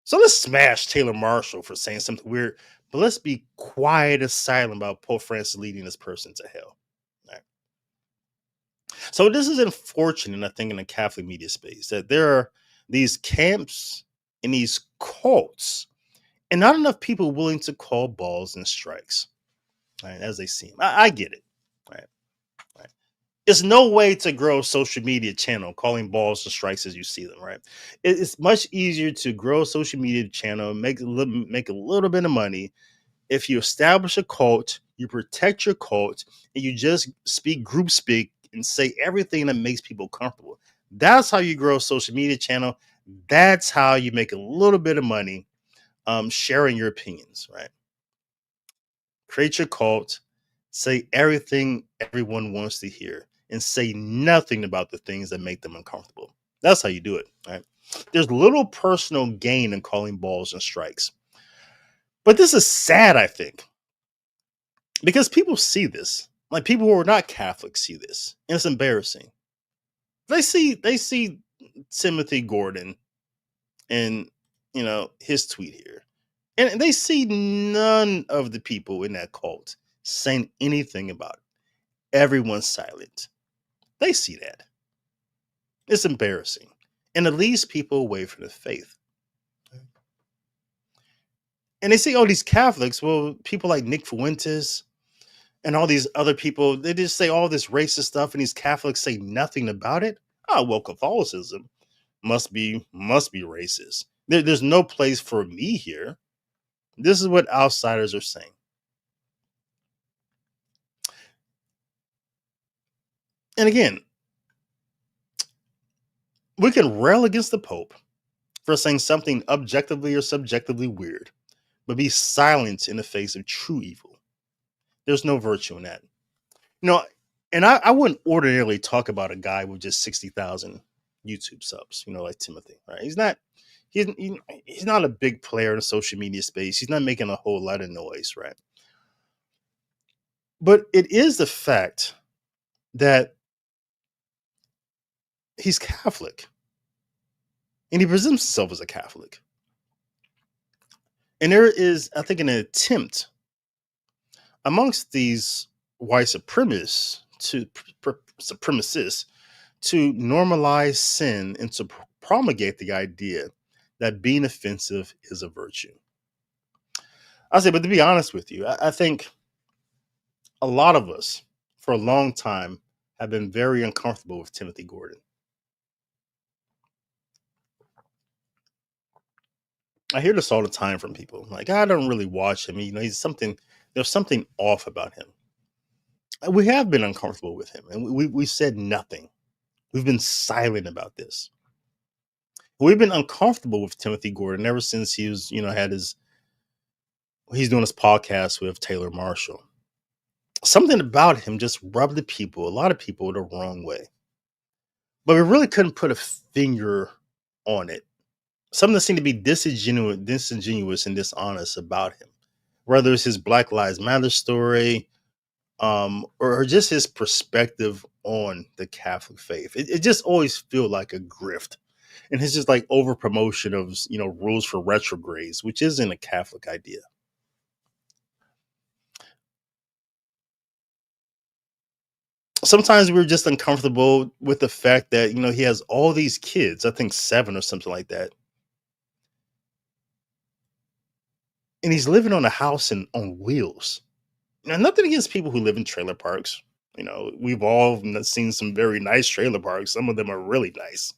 So let's smash Taylor Marshall for saying something weird, but let's be quiet and silent about Pope Francis leading this person to hell. Right? So this is unfortunate, I think, in the Catholic media space, that there are these camps and these cults and not enough people willing to call balls and strikes, right, as they seem. I get it. Right. It's no way to grow a social media channel calling balls and strikes as you see them, right? It's much easier to grow a social media channel, make a little bit of money if you establish a cult, you protect your cult, and you just group speak, and say everything that makes people comfortable. That's how you grow a social media channel. That's how you make a little bit of money, sharing your opinions, right? Create your cult, say everything everyone wants to hear, and say nothing about the things that make them uncomfortable. That's how you do it, right? There's little personal gain in calling balls and strikes. But this is sad, I think, because people see this. Like people who are not Catholics see this, and it's embarrassing. They see Timothy Gordon and his tweet here, and they see none of the people in that cult saying anything about it. Everyone's silent. They see that. It's embarrassing. And it leads people away from the faith. And they see all these Catholics, well, people like Nick Fuentes and all these other people, they just say all this racist stuff and these Catholics say nothing about it. Oh, well, Catholicism must be racist. There's no place for me here. This is what outsiders are saying. And again, we can rail against the Pope for saying something objectively or subjectively weird, but be silent in the face of true evil. There's no virtue in that. You know, and I wouldn't ordinarily talk about a guy with just 60,000 YouTube subs, like Timothy, right? He's not a big player in the social media space. He's not making a whole lot of noise, right? But it is the fact that he's Catholic and he presents himself as a Catholic. And there is, I think, an attempt amongst these white supremacists to normalize sin and to promulgate the idea that being offensive is a virtue. I say, but to be honest with you, I think a lot of us for a long time have been very uncomfortable with Timothy Gordon. I hear this all the time from people. Like, I don't really watch him. There's something off about him. We have been uncomfortable with him, and we said nothing. We've been silent about this. We've been uncomfortable with Timothy Gordon ever since he was, he's doing his podcast with Taylor Marshall. Something about him just rubbed a lot of people the wrong way. But we really couldn't put a finger on it. Something that seemed to be disingenuous and dishonest about him. Whether it's his Black Lives Matter story, or just his perspective on the Catholic faith. It just always feel like a grift. And it's just like over promotion of, rules for retrogrades, which isn't a Catholic idea. Sometimes we're just uncomfortable with the fact that, he has all these kids, I think 7 or something like that. And he's living on a house on wheels. Nothing against people who live in trailer parks. We've all seen some very nice trailer parks. Some of them are really nice.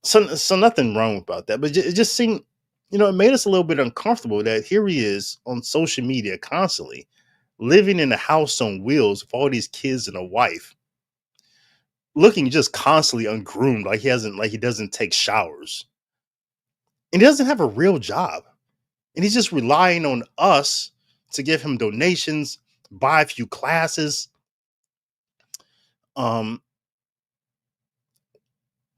So nothing wrong about that. But it just seemed, it made us a little bit uncomfortable that here he is on social media constantly living in a house on wheels with all these kids and a wife, looking just constantly ungroomed, like he doesn't take showers. And he doesn't have a real job. And he's just relying on us to give him donations, buy a few classes. While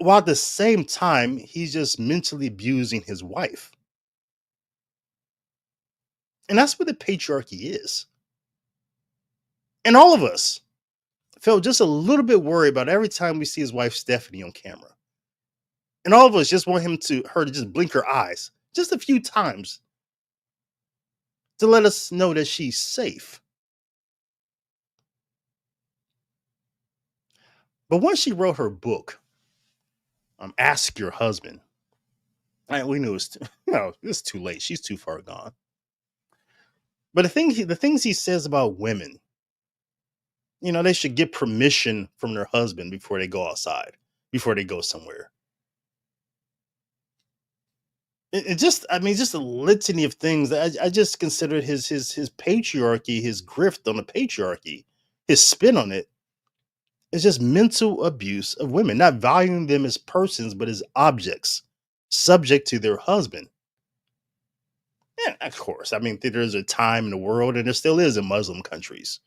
at the same time, he's just mentally abusing his wife. And that's what the patriarchy is. And all of us felt just a little bit worried about every time we see his wife Stephanie on camera. And all of us just want her to just blink her eyes just a few times to let us know that she's safe. But once she wrote her book, Ask Your Husband, we knew it's too late. She's too far gone. But the things he says about women, they should get permission from their husband before they go outside, before they go somewhere. Just a litany of things that I just considered his patriarchy, his grift on the patriarchy, his spin on it. It's just mental abuse of women, not valuing them as persons, but as objects, subject to their husband. Yeah, of course. There's a time in the world, and there still is in Muslim countries,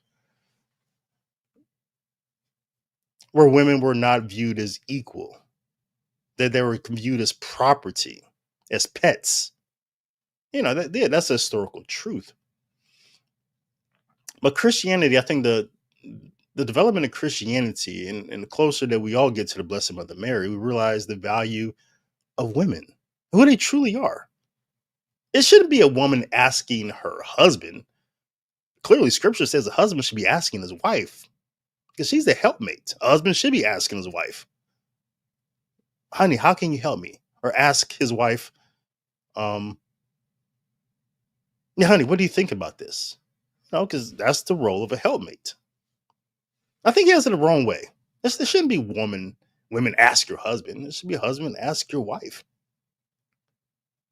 where women were not viewed as equal, that they were viewed as property, as pets. That's a historical truth. But Christianity, I think the development of Christianity, and the closer that we all get to the Blessed Mother Mary, we realize the value of women, who they truly are. It shouldn't be a woman asking her husband. Clearly, Scripture says a husband should be asking his wife, because she's the helpmate. A husband should be asking his wife, honey, how can you help me? Or ask his wife, honey, what do you think about this? Because that's the role of a helpmate. I think he has it the wrong way. There shouldn't be women ask your husband. It should be husband ask your wife.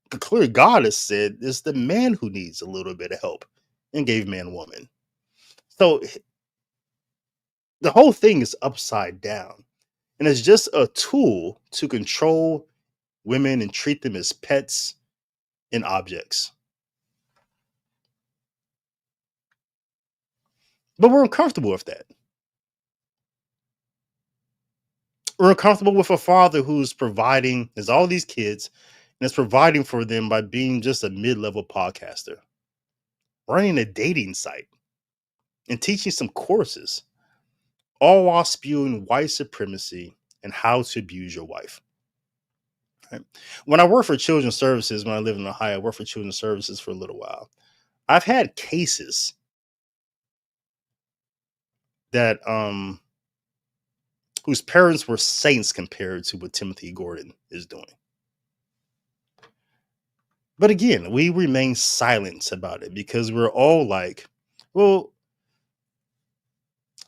But clearly, God has said it's the man who needs a little bit of help and gave man woman. So The whole thing is upside down. And it's just a tool to control women and treat them as pets and objects. But we're uncomfortable with that. We're uncomfortable with a father who's providing, there's all these kids, and is providing for them by being just a mid-level podcaster, running a dating site, and teaching some courses, all while spewing white supremacy and how to abuse your wife. Right? When I worked for Children's Services, when I lived in Ohio, I worked for Children's Services for a little while. I've had cases that whose parents were saints compared to what Timothy Gordon is doing. But again, we remain silent about it because we're all like, well,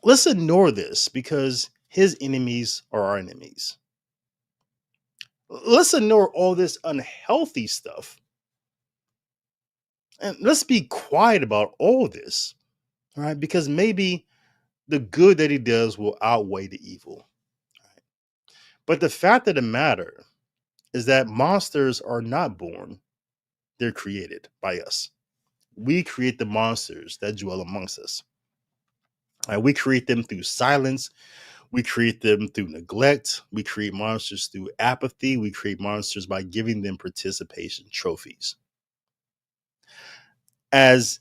let's ignore this because his enemies are our enemies. Let's ignore all this unhealthy stuff. And let's be quiet about all this, right? Because maybe the good that he does will outweigh the evil. Right? But the fact of the matter is that monsters are not born, they're created by us. We create the monsters that dwell amongst us. Right? We create them through silence. We create them through neglect. We create monsters through apathy. We create monsters by giving them participation trophies. As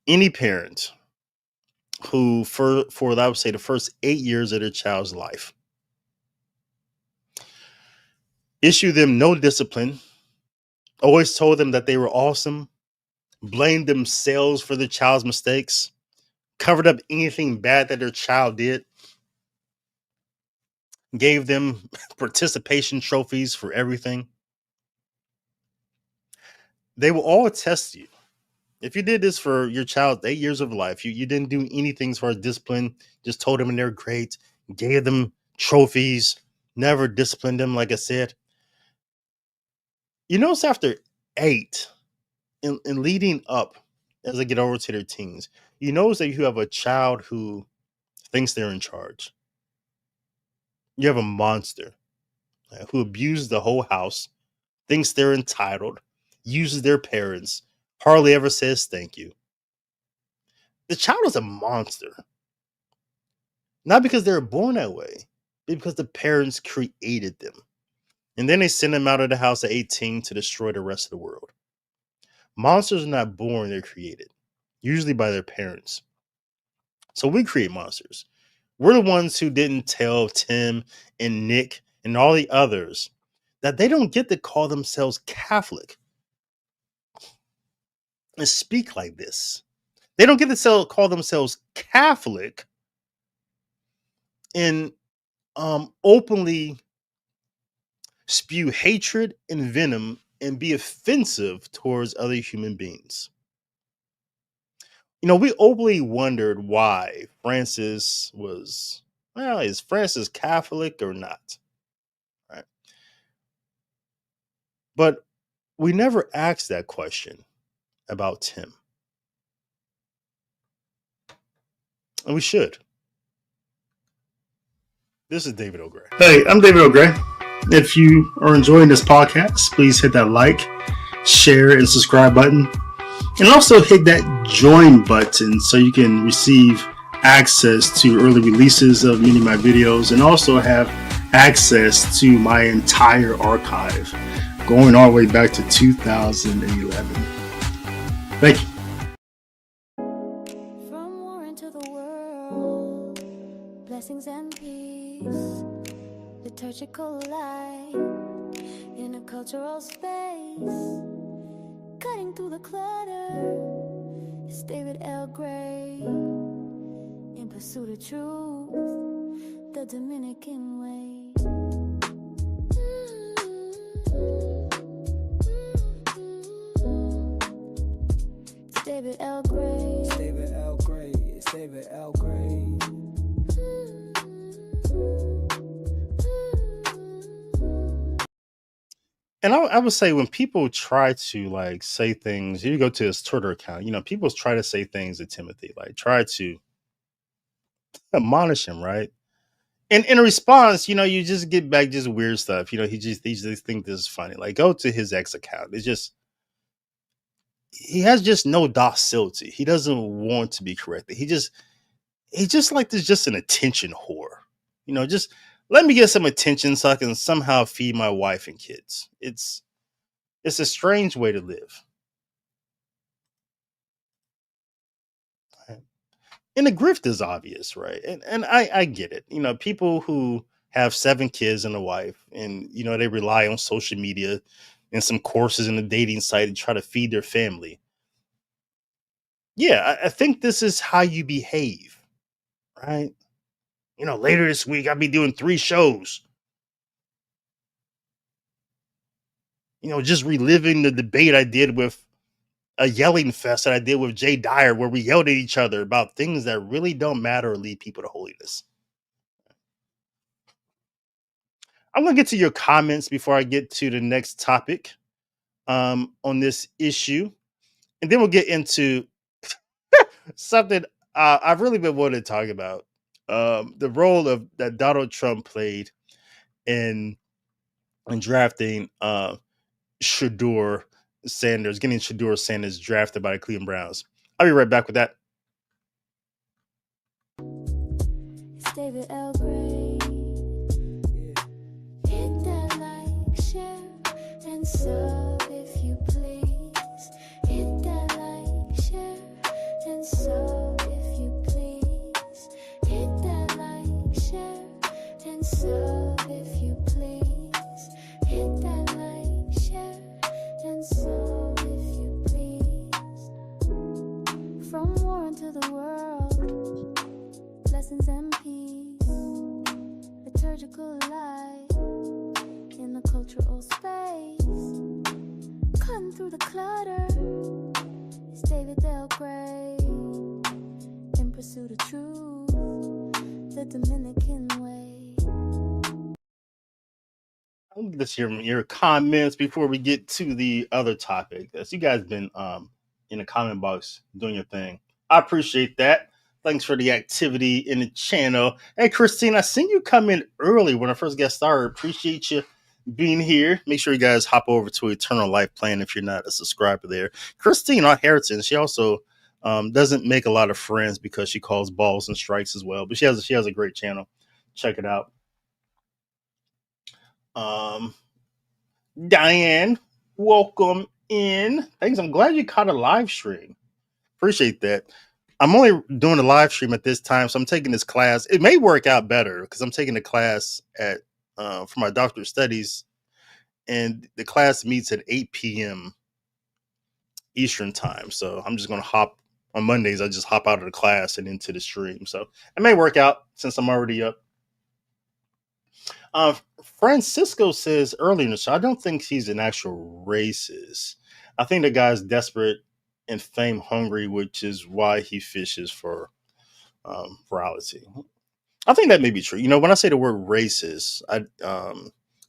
any parent who, for I would say, the first 8 years of their child's life, issue them no discipline, always told them that they were awesome, blamed themselves for their child's mistakes, covered up anything bad that their child did, gave them participation trophies for everything. They will all attest to you. If you did this for your child's 8 years of life, you didn't do anything as far as discipline, just told them they're great, gave them trophies, never disciplined them, like I said. You notice after 8 and leading up as they get over to their teens, you notice that you have a child who thinks they're in charge. You have a monster who abuses the whole house, thinks they're entitled, uses their parents, hardly ever says thank you. The child is a monster. Not because they were born that way, but because the parents created them. And then they send them out of the house at 18 to destroy the rest of the world. Monsters are not born, they're created, usually by their parents. So we create monsters. We're the ones who didn't tell Tim and Nick and all the others that they don't get to call themselves Catholic and speak like this. They don't get to call themselves Catholic and openly spew hatred and venom and be offensive towards other human beings. You know, we openly wondered why Francis is Francis Catholic or not? Right. But we never asked that question about Tim. And we should. This is David O'Gray. Hey, I'm David O'Gray. If you are enjoying this podcast, please hit that like, share, and subscribe button. And also hit that join button so you can receive access to early releases of many of my videos and also have access to my entire archive going all the way back to 2011. Thank you. From war into the world, blessings and peace, liturgical light in a cultural space. Cutting through the clutter, it's David L. Gray in pursuit of truth, the Dominican way. It's David L. Gray. It's David L. Gray. It's David L. Gray. And I would say when people try to like say things, you go to his Twitter account, you know, people try to say things to Timothy, like try to admonish him, right? And in a response, you just get back just weird stuff. He just think this is funny. Like, go to his ex account. It's just he has just no docility. He doesn't want to be corrected. He just like this, just an attention whore. Just let me get some attention so I can somehow feed my wife and kids. It's a strange way to live. Right? And the grift is obvious, right? And I get it. People who have 7 kids and a wife, and they rely on social media and some courses in the dating site to try to feed their family. Yeah, I think this is how you behave, right? Later this week I'll be doing 3 shows. Just reliving the debate I did with a yelling fest that I did with Jay Dyer, where we yelled at each other about things that really don't matter or lead people to holiness. I'm gonna get to your comments before I get to the next topic on this issue, and then we'll get into something I've really been wanting to talk about: the role of that Donald Trump played in drafting Sheduer Sanders, getting Sheduer Sanders drafted by the Cleveland Browns. I'll be right back with that. It's David L. Gray. Hit that like, share, and sub if you please. Hit that like, share, and sub if you please. Hit that like, share, and sub if you please. Hit that like, share, and sub if you please. From Warren to the world, blessings and peace. Liturgical light in the cultural space. Cutting through the clutter, it's David L. Gray. In pursuit of truth, the Dominican way. I'll get to your comments before we get to the other topic. As you guys been in the comment box doing your thing, I appreciate that. Thanks for the activity in the channel. Hey, Christine, I seen you come in early when I first got started. Appreciate you being here. Make sure you guys hop over to Eternal Life Plan if you're not a subscriber there. Christine, our heritage, she also doesn't make a lot of friends because she calls balls and strikes as well. But she has a great channel. Check it out. Diane, welcome in. Thanks. I'm glad you caught a live stream. Appreciate that. I'm only doing a live stream at this time, so I'm taking this class. It may work out better because I'm taking a class at for my doctorate of studies, and the class meets at 8 p.m. Eastern time. So I'm just going to hop on Mondays. I just hop out of the class and into the stream. So it may work out since I'm already up. Francisco says earlier in the show, I don't think he's an actual racist. I think the guy's desperate and fame hungry, which is why he fishes for virality. I think that may be true. When I say the word racist,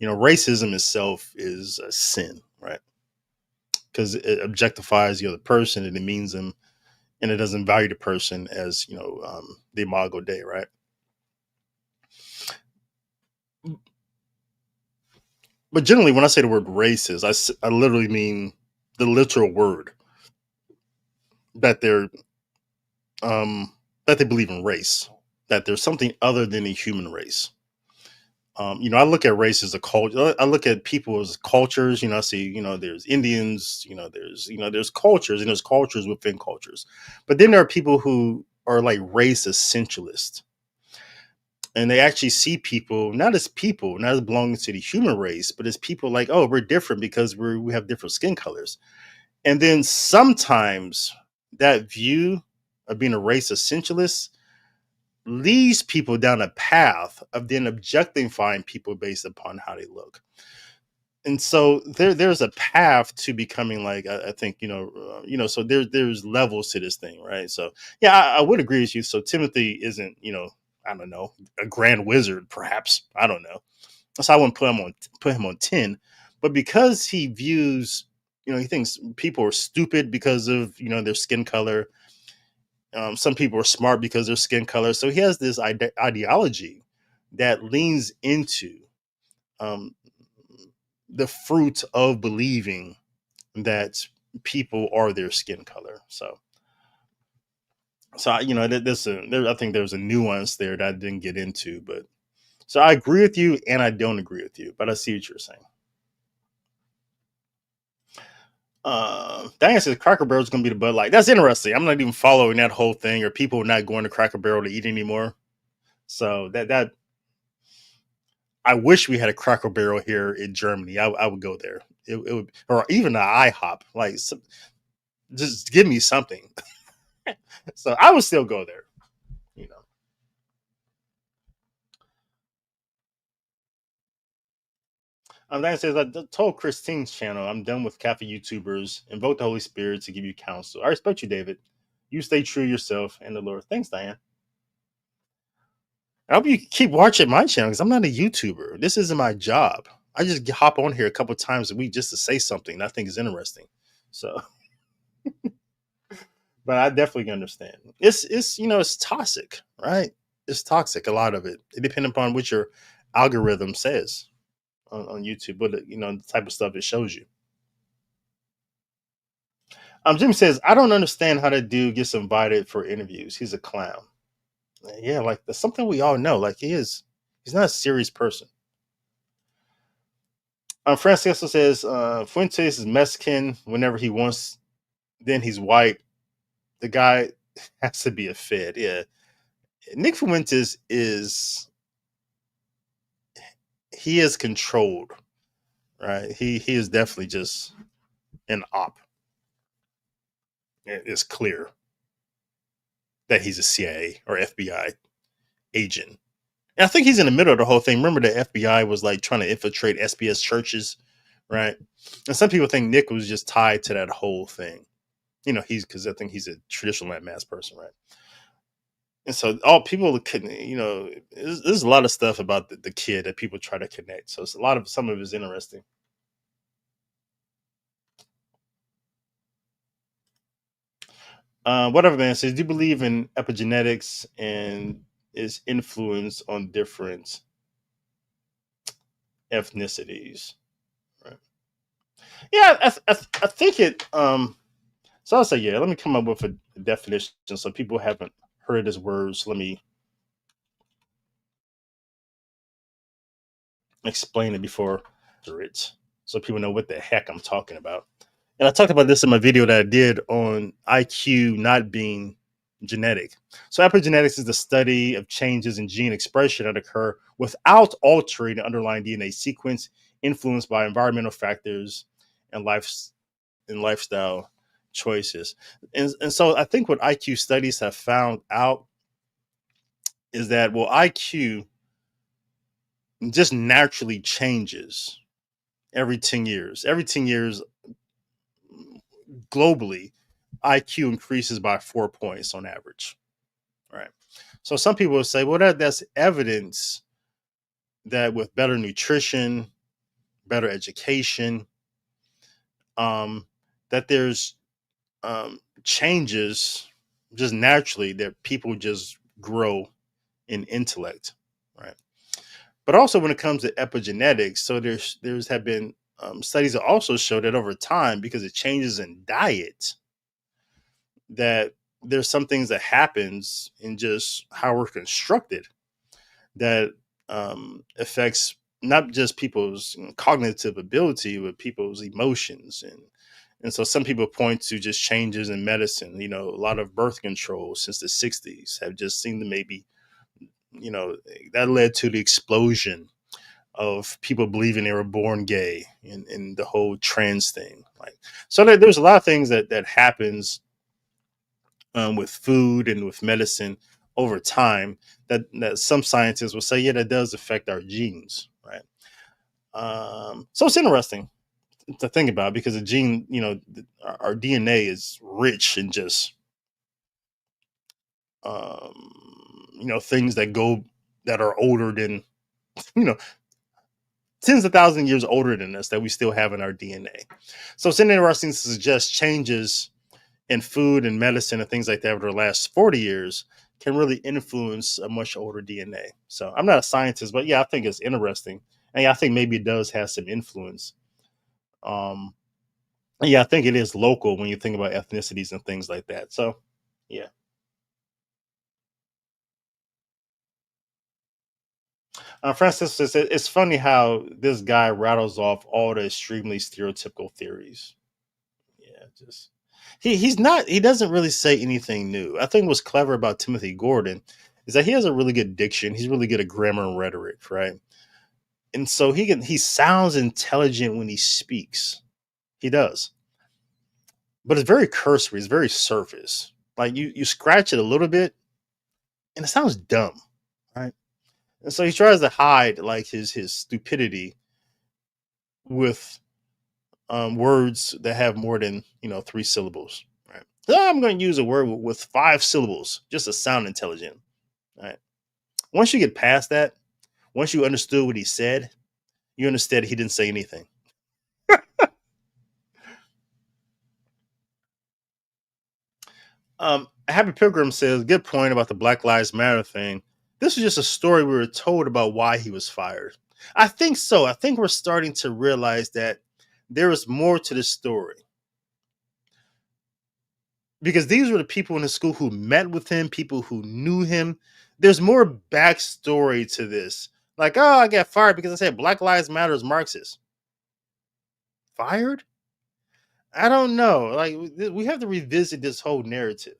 racism itself is a sin, right? Because it objectifies the other person and it means them, and it doesn't value the person as the Imago Dei, right? But generally, when I say the word racist, I literally mean the literal word that they believe in race, that there's something other than the human race. I look at race as a culture. I look at people as cultures. I see, there's Indians. There's cultures, and there's cultures within cultures. But then there are people who are like race essentialists, and they actually see people not as belonging to the human race, but as people like, oh, we're different because we have different skin colors. And then sometimes that view of being a race essentialist leads people down a path of then objectifying people based upon how they look. And so there's a path to becoming like, I think, so there's levels to this thing, right? So, yeah, I would agree with you. So Timothy isn't, I don't know, a grand wizard, perhaps. I don't know. So I wouldn't put him on 10. But because he views, he thinks people are stupid because of, their skin color. some people are smart because of their skin color. So he has this ideology that leans into um, the fruit of believing that people are their skin color. So I think there's a nuance there that I didn't get into, but so I agree with you and I don't agree with you, but I see what you're saying. Diane says Cracker Barrel is going to be the Bud Light. That's interesting. I'm not even following that whole thing, or people not going to Cracker Barrel to eat anymore. So that I wish we had a Cracker Barrel here in Germany. I would go there. It would, or even an IHOP. Like, just give me something. So I would still go there. You know. Diane says I told Christine's channel I'm done with Catholic YouTubers. Invoke the Holy Spirit to give you counsel. I respect you, David. You stay true to yourself and the Lord. Thanks, Diane. I hope you keep watching my channel because I'm not a YouTuber. This isn't my job. I just hop on here a couple times a week just to say something that I think is interesting. So, but I definitely understand. It's toxic, right? It's toxic. A lot of it. It depends upon what your algorithm says on YouTube, but the type of stuff it shows you. Jimmy says I don't understand how that dude gets invited for interviews. He's a clown. Yeah, like that's something we all know. Like he's not a serious person. Francisco says Fuentes is Mexican whenever he wants, then he's white. The guy has to be a Fed. Yeah. Nick Fuentes he is controlled, right? He is definitely just an op. It's clear that he's a CIA or FBI agent. And I think he's in the middle of the whole thing. Remember, the FBI was like trying to infiltrate SBS churches, right? And some people think Nick was just tied to that whole thing. Because I think he's a traditional mass person, right? And so all people couldn't, there's a lot of stuff about the kid that people try to connect. So it's some of it is interesting. Whatever man says, do you believe in epigenetics and its influence on different ethnicities? Right. Yeah, I think it. So I'll say yeah. Let me come up with a definition so people haven't heard this word. So let me explain it before it, so people know what the heck I'm talking about. And I talked about this in my video that I did on IQ not being genetic. So epigenetics is the study of changes in gene expression that occur without altering the underlying DNA sequence, influenced by environmental factors and lifestyle choices. And so I think what IQ studies have found out is that, well, IQ just naturally changes every 10 years. Every 10 years, globally, IQ increases by 4 points on average. Right. So some people will say, well, that's evidence that with better nutrition, better education, that there's changes just naturally that people just grow in intellect. Right. But also when it comes to epigenetics, so there's have been studies that also show that over time, because it changes in diet, that there's some things that happens in just how we're constructed that affects not just people's cognitive ability, but people's emotions. And so some people point to just changes in medicine. A lot of birth control since the 60s have just seemed to maybe, that led to the explosion of people believing they were born gay and the whole trans thing. Like, so there's a lot of things that happens with food and with medicine over time that some scientists will say, yeah, that does affect our genes, right? So it's interesting to think about because the gene, our DNA is rich in just, things that are older than, tens of thousands of years older than us that we still have in our DNA. So it's interesting to suggest changes in food and medicine and things like that over the last 40 years can really influence a much older DNA. So I'm not a scientist, but yeah, I think it's interesting. And yeah, I think maybe it does have some influence. Um, yeah, I think it is local when you think about ethnicities and things like that. So yeah. Francis says it's funny how this guy rattles off all the extremely stereotypical theories. Yeah, just he doesn't really say anything new. I think what's clever about Timothy Gordon is that he has a really good diction. He's really good at grammar and rhetoric, right? And so he sounds intelligent when he speaks. He does. But it's very cursory, it's very surface. Like you scratch it a little bit and it sounds dumb, right? And so he tries to hide like his stupidity with words that have more than 3 syllables. Right? So I'm going to use a word with 5 syllables just to sound intelligent. Right? Once you get past that, once you understood what he said, you understood he didn't say anything. Happy Pilgrim says, good point about the Black Lives Matter thing. This was just a story we were told about why he was fired. I think so. I think we're starting to realize that there is more to the story. Because these were the people in the school who met with him, people who knew him. There's more backstory to this. Like, oh, I got fired because I said Black Lives Matter is Marxist. Fired? I don't know. Like, we have to revisit this whole narrative.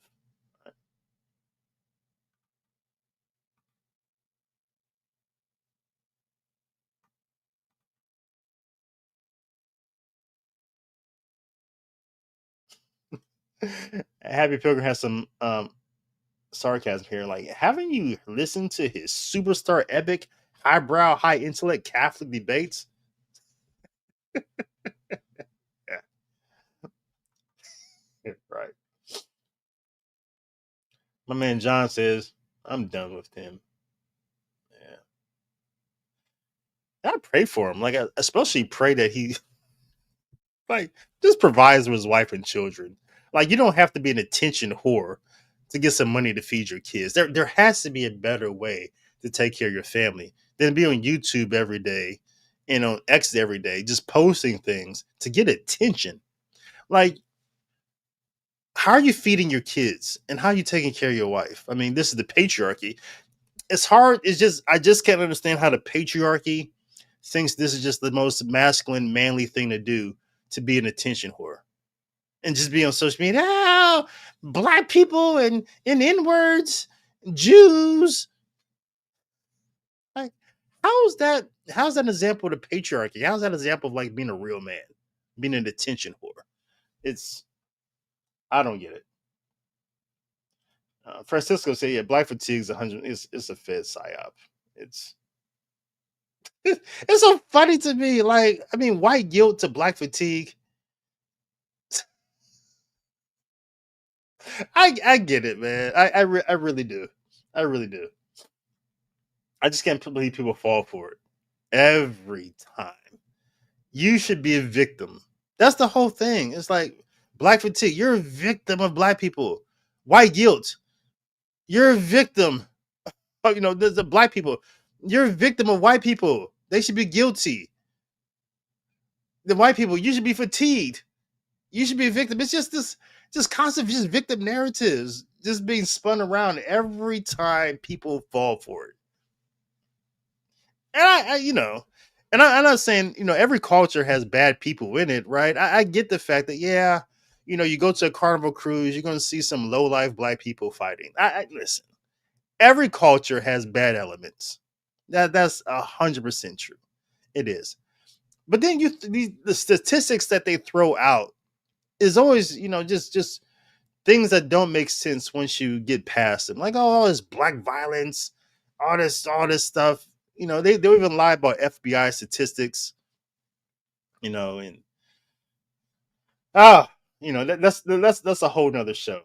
Happy Pilgrim has some sarcasm here. Like, haven't you listened to his superstar epic, highbrow, high intellect Catholic debates? Yeah, right. My man John says, I'm done with him. Yeah. I pray for him. Like, I especially pray that he like just provides for his wife and children. Like, you don't have to be an attention whore to get some money to feed your kids. There has to be a better way to take care of your family than be on YouTube every day and on X every day, just posting things to get attention. Like, how are you feeding your kids and how are you taking care of your wife? I mean, this is the patriarchy. It's hard. It's just I just can't understand how the patriarchy thinks this is just the most masculine, manly thing to do to be an attention whore and just be on social media. Oh, black people and N words, Jews. Like, how's that? How's that an example of the patriarchy? How's that an example of like being a real man, being an attention whore? It's I don't get it. Francisco said, "Yeah, black fatigue is 100. It's a Fed psyop. It's it's so funny to me. Like, I mean, white guilt to black fatigue. I get it, man. I really do. I really do. I just can't believe people fall for it every time. You should be a victim. That's the whole thing. It's like black fatigue. You're a victim of black people. White guilt. You're a victim. There's the black people. You're a victim of white people. They should be guilty. The white people, you should be fatigued. You should be a victim. It's just this, just constant, just victim narratives, just being spun around every time people fall for it. And I'm not saying every culture has bad people in it, right? I get the fact that you go to a carnival cruise, you're going to see some low life black people fighting. I listen. Every culture has bad elements. That's 100% true. It is. But then the statistics that they throw out is always just things that don't make sense once you get past them. Like, oh, all this black violence, all this stuff. They even lie about FBI statistics. And ah, that's a whole nother show.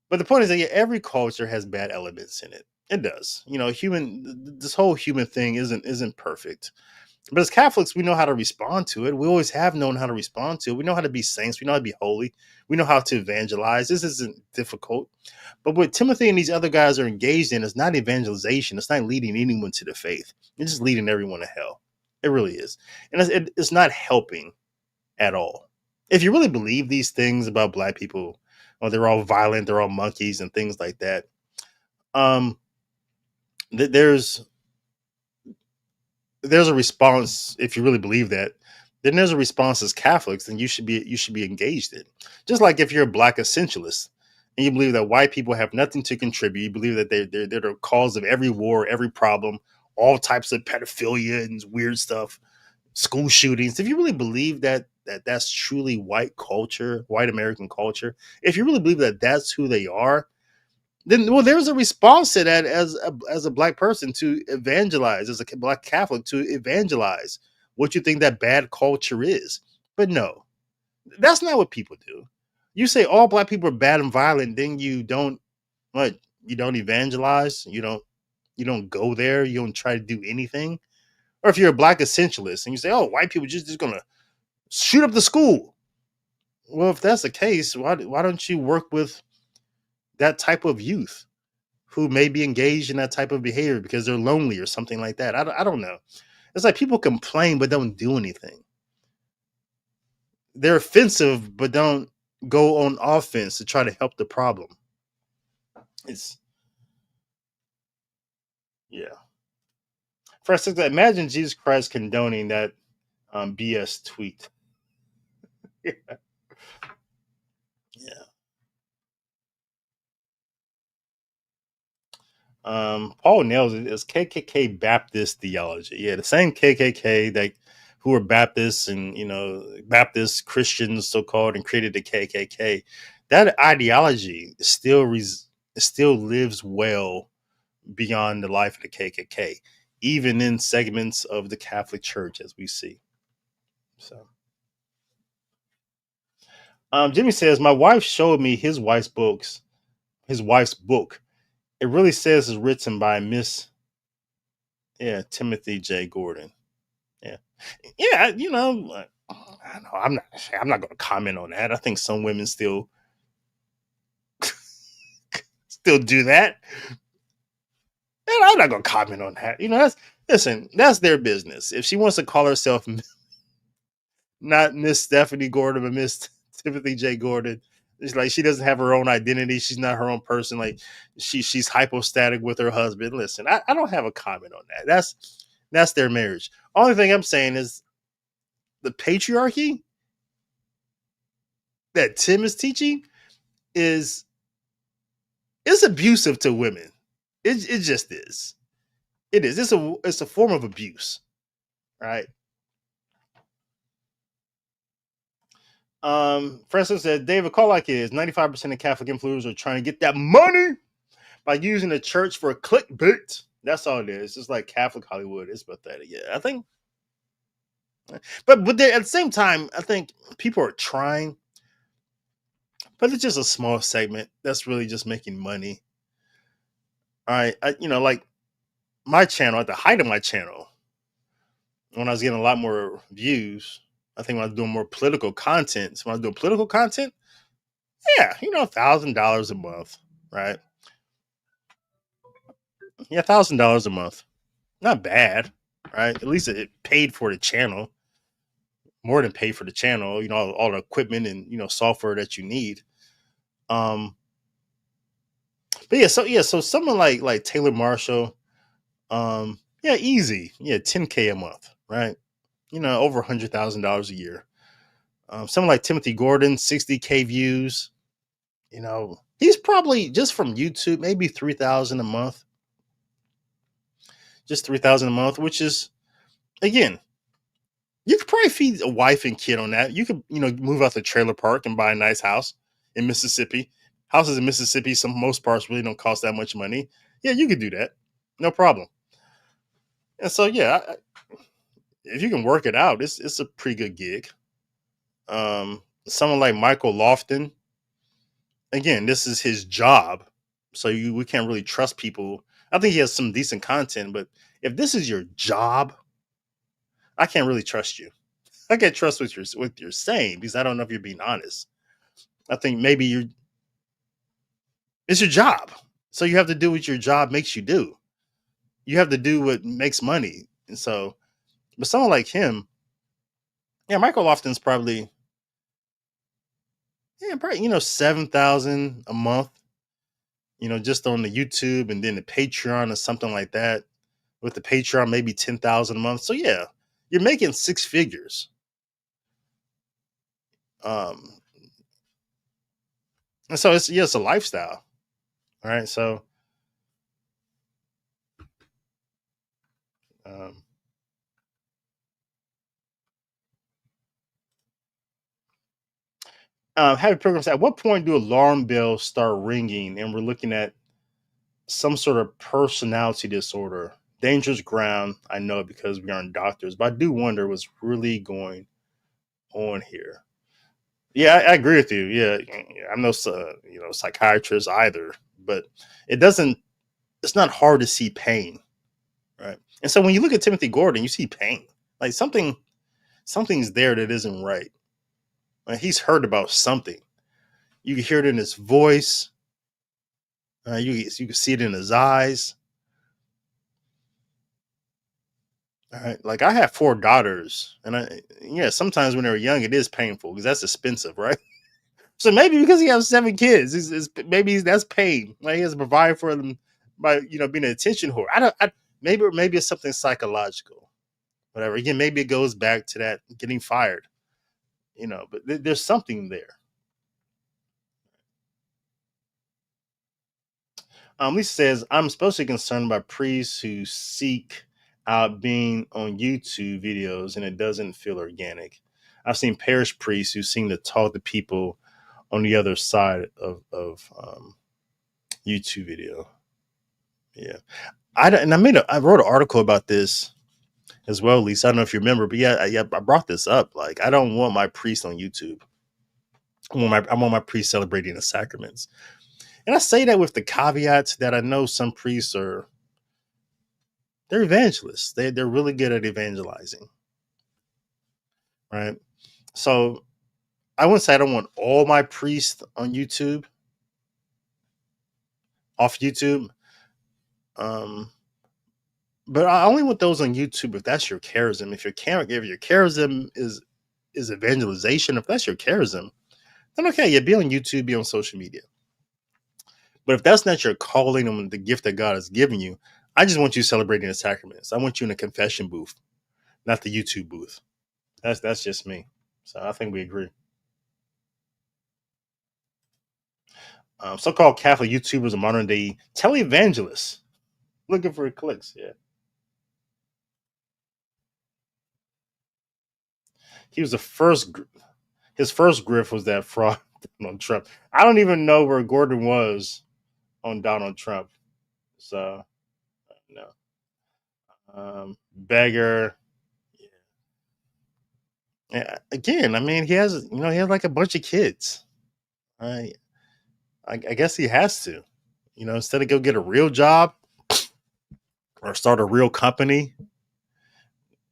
But the point is that every culture has bad elements in it. It does. This whole human thing isn't perfect. But as Catholics, we know how to respond to it. We always have known how to respond to it. We know how to be saints. We know how to be holy. We know how to evangelize. This isn't difficult. But what Timothy and these other guys are engaged in is not evangelization. It's not leading anyone to the faith. It's just leading everyone to hell. It really is. And it's not helping at all. If you really believe these things about black people, or they're all violent, they're all monkeys and things like that, there's a response. If you really believe that, then there's a response as Catholics, then you should be engaged in. Just like if you're a black essentialist and you believe that white people have nothing to contribute, you believe that they're the cause of every war, every problem, all types of pedophilia and weird stuff, school shootings. If you really believe that's truly white culture, white American culture, if you really believe that that's who they are, then there's a response to that as a black person to evangelize, as a black Catholic to evangelize what you think that bad culture is. But no, that's not what people do. You say all black people are bad and violent, then you don't evangelize, you don't go there, you don't try to do anything. Or if you're a black essentialist and you say, oh, white people just gonna shoot up the school. Well, if that's the case, why don't you work with that type of youth who may be engaged in that type of behavior because they're lonely or something like that? I don't know. It's like people complain but don't do anything. They're offensive but don't go on offense to try to help the problem. Yeah. For instance, imagine Jesus Christ condoning that BS tweet. Yeah. Paul nails it. It's KKK Baptist theology. Yeah, the same KKK that who are Baptists and Baptist Christians, so called, and created the KKK. That ideology still lives well beyond the life of the KKK, even in segments of the Catholic Church, as we see. So, Jimmy says, my wife showed me his wife's book. It really says it's written by Timothy J. Gordon. Yeah. Yeah, I know, I'm not going to comment on that. I think some women still do that. And I'm not going to comment on that. That's their business. If she wants to call herself not Miss Stephanie Gordon, but Miss Timothy J. Gordon, it's like she doesn't have her own identity. She's not her own person. Like she's hypostatic with her husband. Listen, I don't have a comment on that. That's their marriage. Only thing I'm saying is the patriarchy that Tim is teaching is abusive to women. It just is. It is. It's a form of abuse, right? Francis said, David, call like it is. 95% of Catholic influencers are trying to get that money by using the church for a clickbait. That's all it is. It's like Catholic Hollywood. It's pathetic. Yeah, I think. But at the same time, I think people are trying, but it's just a small segment that's really just making money. All right, like my channel, at the height of my channel, when I was getting a lot more views, I think when I was doing more political content. So when I was doing political content, yeah, $1,000 a month, right? Yeah, $1,000 a month, not bad, right? At least it paid for the channel, more than paid for the channel. All the equipment and software that you need. But so someone like Taylor Marshall, easy, $10K a month, right? Over $100,000 a year. Someone like Timothy Gordon, 60K views. He's probably just from YouTube, maybe 3,000 a month. Just 3,000 a month, which is, again, you could probably feed a wife and kid on that. You could, move out the trailer park and buy a nice house in Mississippi. Houses in Mississippi, most parts really don't cost that much money. Yeah, you could do that. No problem. And so, yeah, if you can work it out, it's a pretty good gig. Someone like Michael Lofton, again, this is his job, so we can't really trust people. I think he has some decent content, but if this is your job, I can't really trust you. I can't trust what you're saying because I don't know if you're being honest. I think maybe it's your job. So you have to do what your job makes you do. You have to do what makes money. And so, but someone like him, yeah, Michael Lofton's probably, 7,000 a month, just on the YouTube and then the Patreon or something like that. With the Patreon, maybe 10,000 a month. So yeah, you're making six figures. And so it's a lifestyle. All right. So, having programs. At what point do alarm bells start ringing, and we're looking at some sort of personality disorder? Dangerous ground. I know it because we aren't doctors, but I do wonder what's really going on here. Yeah, I agree with you. Yeah, I'm no psychiatrist either, but it doesn't. It's not hard to see pain, right? And so when you look at Timothy Gordon, you see pain. Like something's there that isn't right. Like he's heard about something. You can hear it in his voice. You can see it in his eyes. All right. Like I have 4 daughters, and sometimes when they're young, it is painful because that's expensive, right? So maybe because he has 7 kids, maybe that's pain. Like he has to provide for them by being an attention whore. Maybe it's something psychological, whatever. Again, maybe it goes back to that getting fired, But there's something there. Lisa says, I'm especially concerned about priests who seek out being on YouTube videos and it doesn't feel organic. I've seen parish priests who seem to talk to people on the other side of YouTube video. Yeah. I wrote an article about this as well, Lisa. I don't know if you remember, but I brought this up. Like, I don't want my priest on YouTube. I want my priest celebrating the sacraments. And I say that with the caveats that I know some priests they're evangelists. They're really good at evangelizing. Right. So I wouldn't say I don't want all my priests on YouTube, off YouTube. But I only want those on YouTube if that's your charism. If your charism is evangelization, if that's your charism, then okay, yeah, be on YouTube, be on social media. But if that's not your calling and the gift that God has given you, I just want you celebrating the sacraments. I want you in a confession booth, not the YouTube booth. That's just me. So I think we agree. So-called Catholic YouTubers are modern day televangelists looking for clicks. Yeah. He was the first. His first grift was that fraud on Trump. I don't even know where Gordon was on Donald Trump. So no. Beggar. Yeah. Again, I mean, he has like a bunch of kids. I guess he has to, instead of go get a real job or start a real company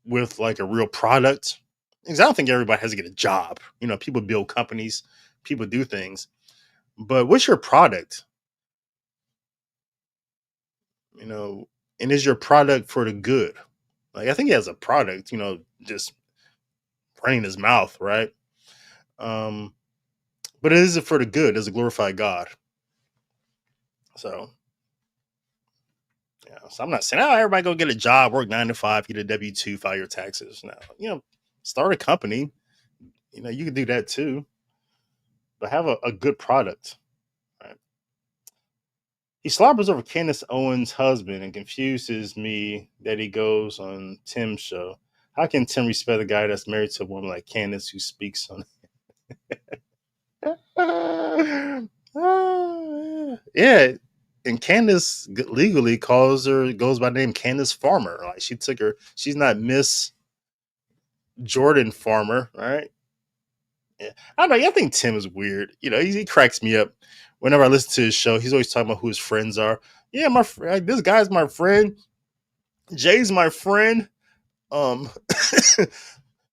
with like a real product. Because I don't think everybody has to get a job. People build companies, people do things. But what's your product? And is your product for the good? Like, I think he has a product, just running his mouth, right? But is it for the good? Does it glorify God? So, yeah. So I'm not saying, everybody go get a job, work 9 to 5, get a W-2, file your taxes. No, start a company. You can do that too. But have a good product. Right? He slobbers over Candace Owens' husband and confuses me that he goes on Tim's show. How can Tim respect a guy that's married to a woman like Candace who speaks on yeah. And Candace legally goes by the name Candace Farmer. Like she's not Miss Jordan Farmer, right? Yeah. I don't know. I think Tim is weird. He cracks me up. Whenever I listen to his show, he's always talking about who his friends are. Yeah, this guy's my friend. Jay's my friend. Um,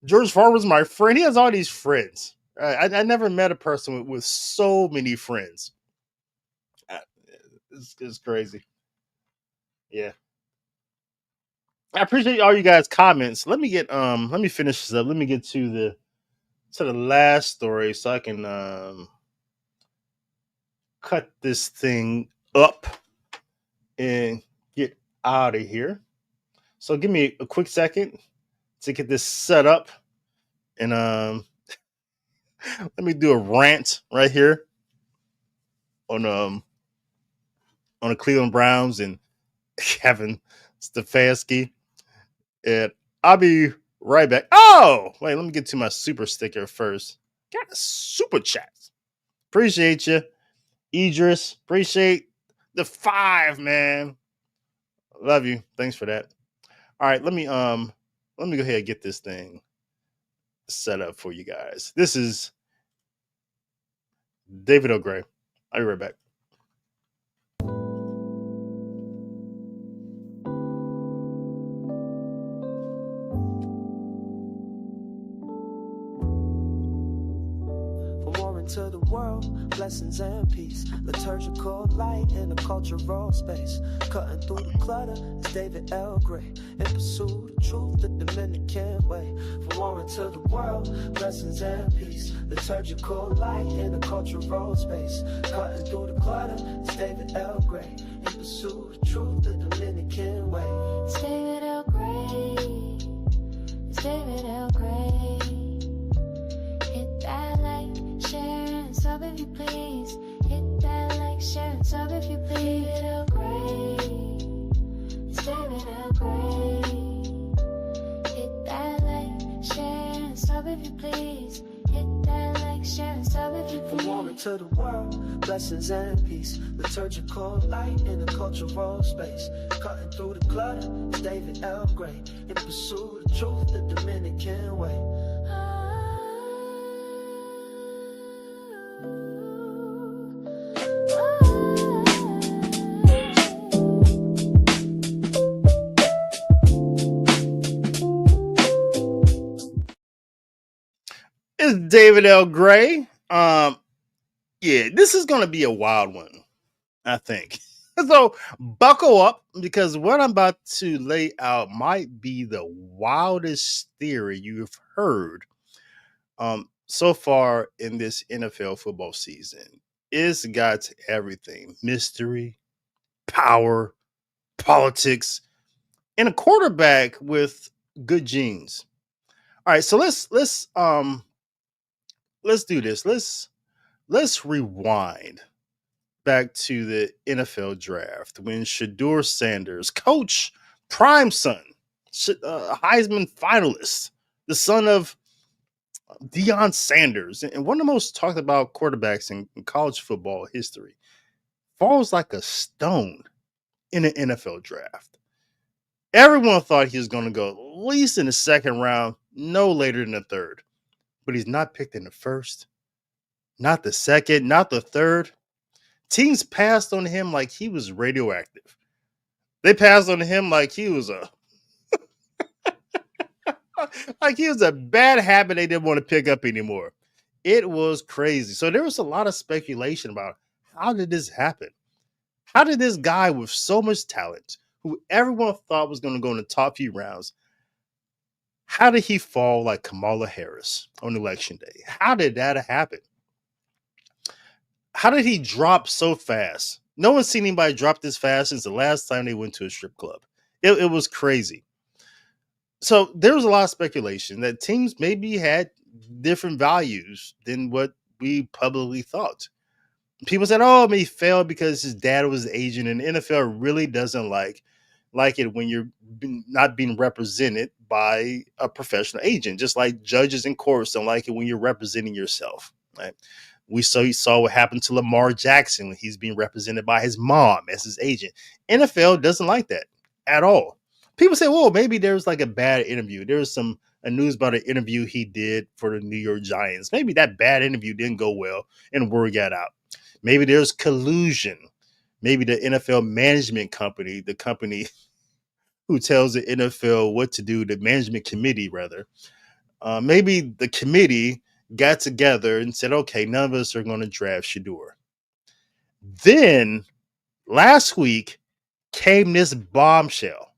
George Farmer's my friend. He has all these friends. I never met a person with so many friends. Uh, it's crazy. Yeah. I appreciate all you guys' comments. Let me finish this up. Let me get to the last story so I can cut this thing up and get out of here. So give me a quick second to get this set up and let me do a rant right here on on the Cleveland Browns and Kevin Stefanski. And I'll be right back. Oh, wait, let me get to my super sticker first. Got a super chat. Appreciate you, Idris. Appreciate the 5, man. Love you. Thanks for that. All right, let me go ahead and get this thing set up for you guys. This is David O'Gray. I'll be right back. To the world, blessings and peace. Liturgical light in a cultural space. Cutting through the clutter is David L. Gray. In pursuit of truth, the Dominican way. From warring to the world, blessings and peace. Liturgical light in a cultural space. Cutting through the clutter is David L. Gray. In pursuit of truth, the Dominican way. It's David L. Gray. It's David L. Gray. Hit that like, share and sub if you please. Hit that like, share and sub if you please. David L. Gray. It's David L. Gray. Hit that like, share and sub if you please. Hit that like, share and sub if you please. From warring to the world, blessings and peace. Liturgical light in a cultural space. Cutting through the clutter, it's David L. Gray. In pursuit of truth, the Dominican way. It's David L. Gray. Yeah, this is gonna be a wild one, I think. So buckle up because what I'm about to lay out might be the wildest theory you've heard so far in this NFL football season. It's got everything: mystery, power, politics, and a quarterback with good genes. All right, so let's do this. Let's rewind back to the NFL draft when Sheduer Sanders, coach, prime son, Heisman finalist, the son of Deion Sanders, and one of the most talked about quarterbacks in college football history, falls like a stone in an NFL draft. Everyone thought he was going to go at least in the second round, no later than the third, but he's not picked in the first, not the second, not the third. Teams passed on him like he was radioactive. They passed on him like he was a bad habit they didn't want to pick up anymore. It was crazy. So there was a lot of speculation about how did this happen? How did this guy with so much talent, who everyone thought was going to go in the top few rounds, how did he fall like Kamala Harris on election day? How did that happen? How did he drop so fast? No one's seen anybody drop this fast since the last time they went to a strip club. It was crazy. So there was a lot of speculation that teams maybe had different values than what we publicly thought. People said, "Oh, he failed because his dad was the agent," and the NFL really doesn't like it when you're not being represented by a professional agent. Just like judges in courts don't like it when you're representing yourself. Right? You saw what happened to Lamar Jackson when he's being represented by his mom as his agent. NFL doesn't like that at all. People say, well, maybe there was like a bad interview. There was a news about an interview he did for the New York Giants. Maybe that bad interview didn't go well and word got out. Maybe there's collusion. Maybe the NFL management company, the company who tells the NFL what to do, the management committee, rather. Maybe the committee got together and said, okay, none of us are going to draft Sheduer. Then last week came this bombshell.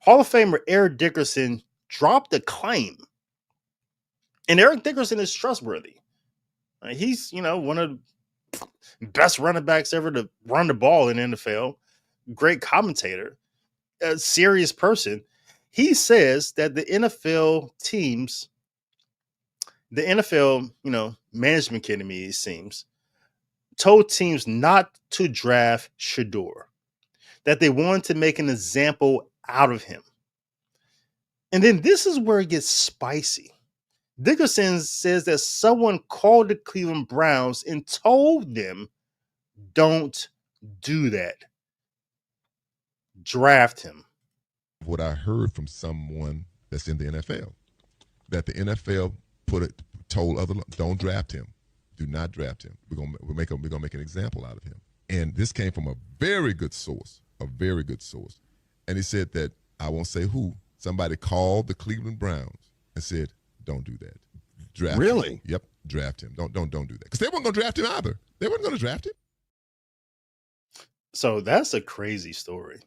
Hall of Famer Eric Dickerson dropped a claim. And Eric Dickerson is trustworthy. He's, one of the best running backs ever to run the ball in the NFL. Great commentator, a serious person. He says that the NFL teams, the NFL, management committee, it seems, told teams not to draft Sheduer, that they wanted to make an example out of him. And then this is where it gets spicy. Dickerson says that someone called the Cleveland Browns and told them, don't do that. Draft him. What I heard from someone that's in the NFL, that the NFL told other, don't draft him. Do not draft him. We're gonna make an example out of him. And this came from a very good source. And he said that, I won't say who, somebody called the Cleveland Browns and said, don't do that. Draft really? him. Yep, draft him. Don't do that. Because they weren't going to draft him either. They weren't going to draft him. So that's a crazy story.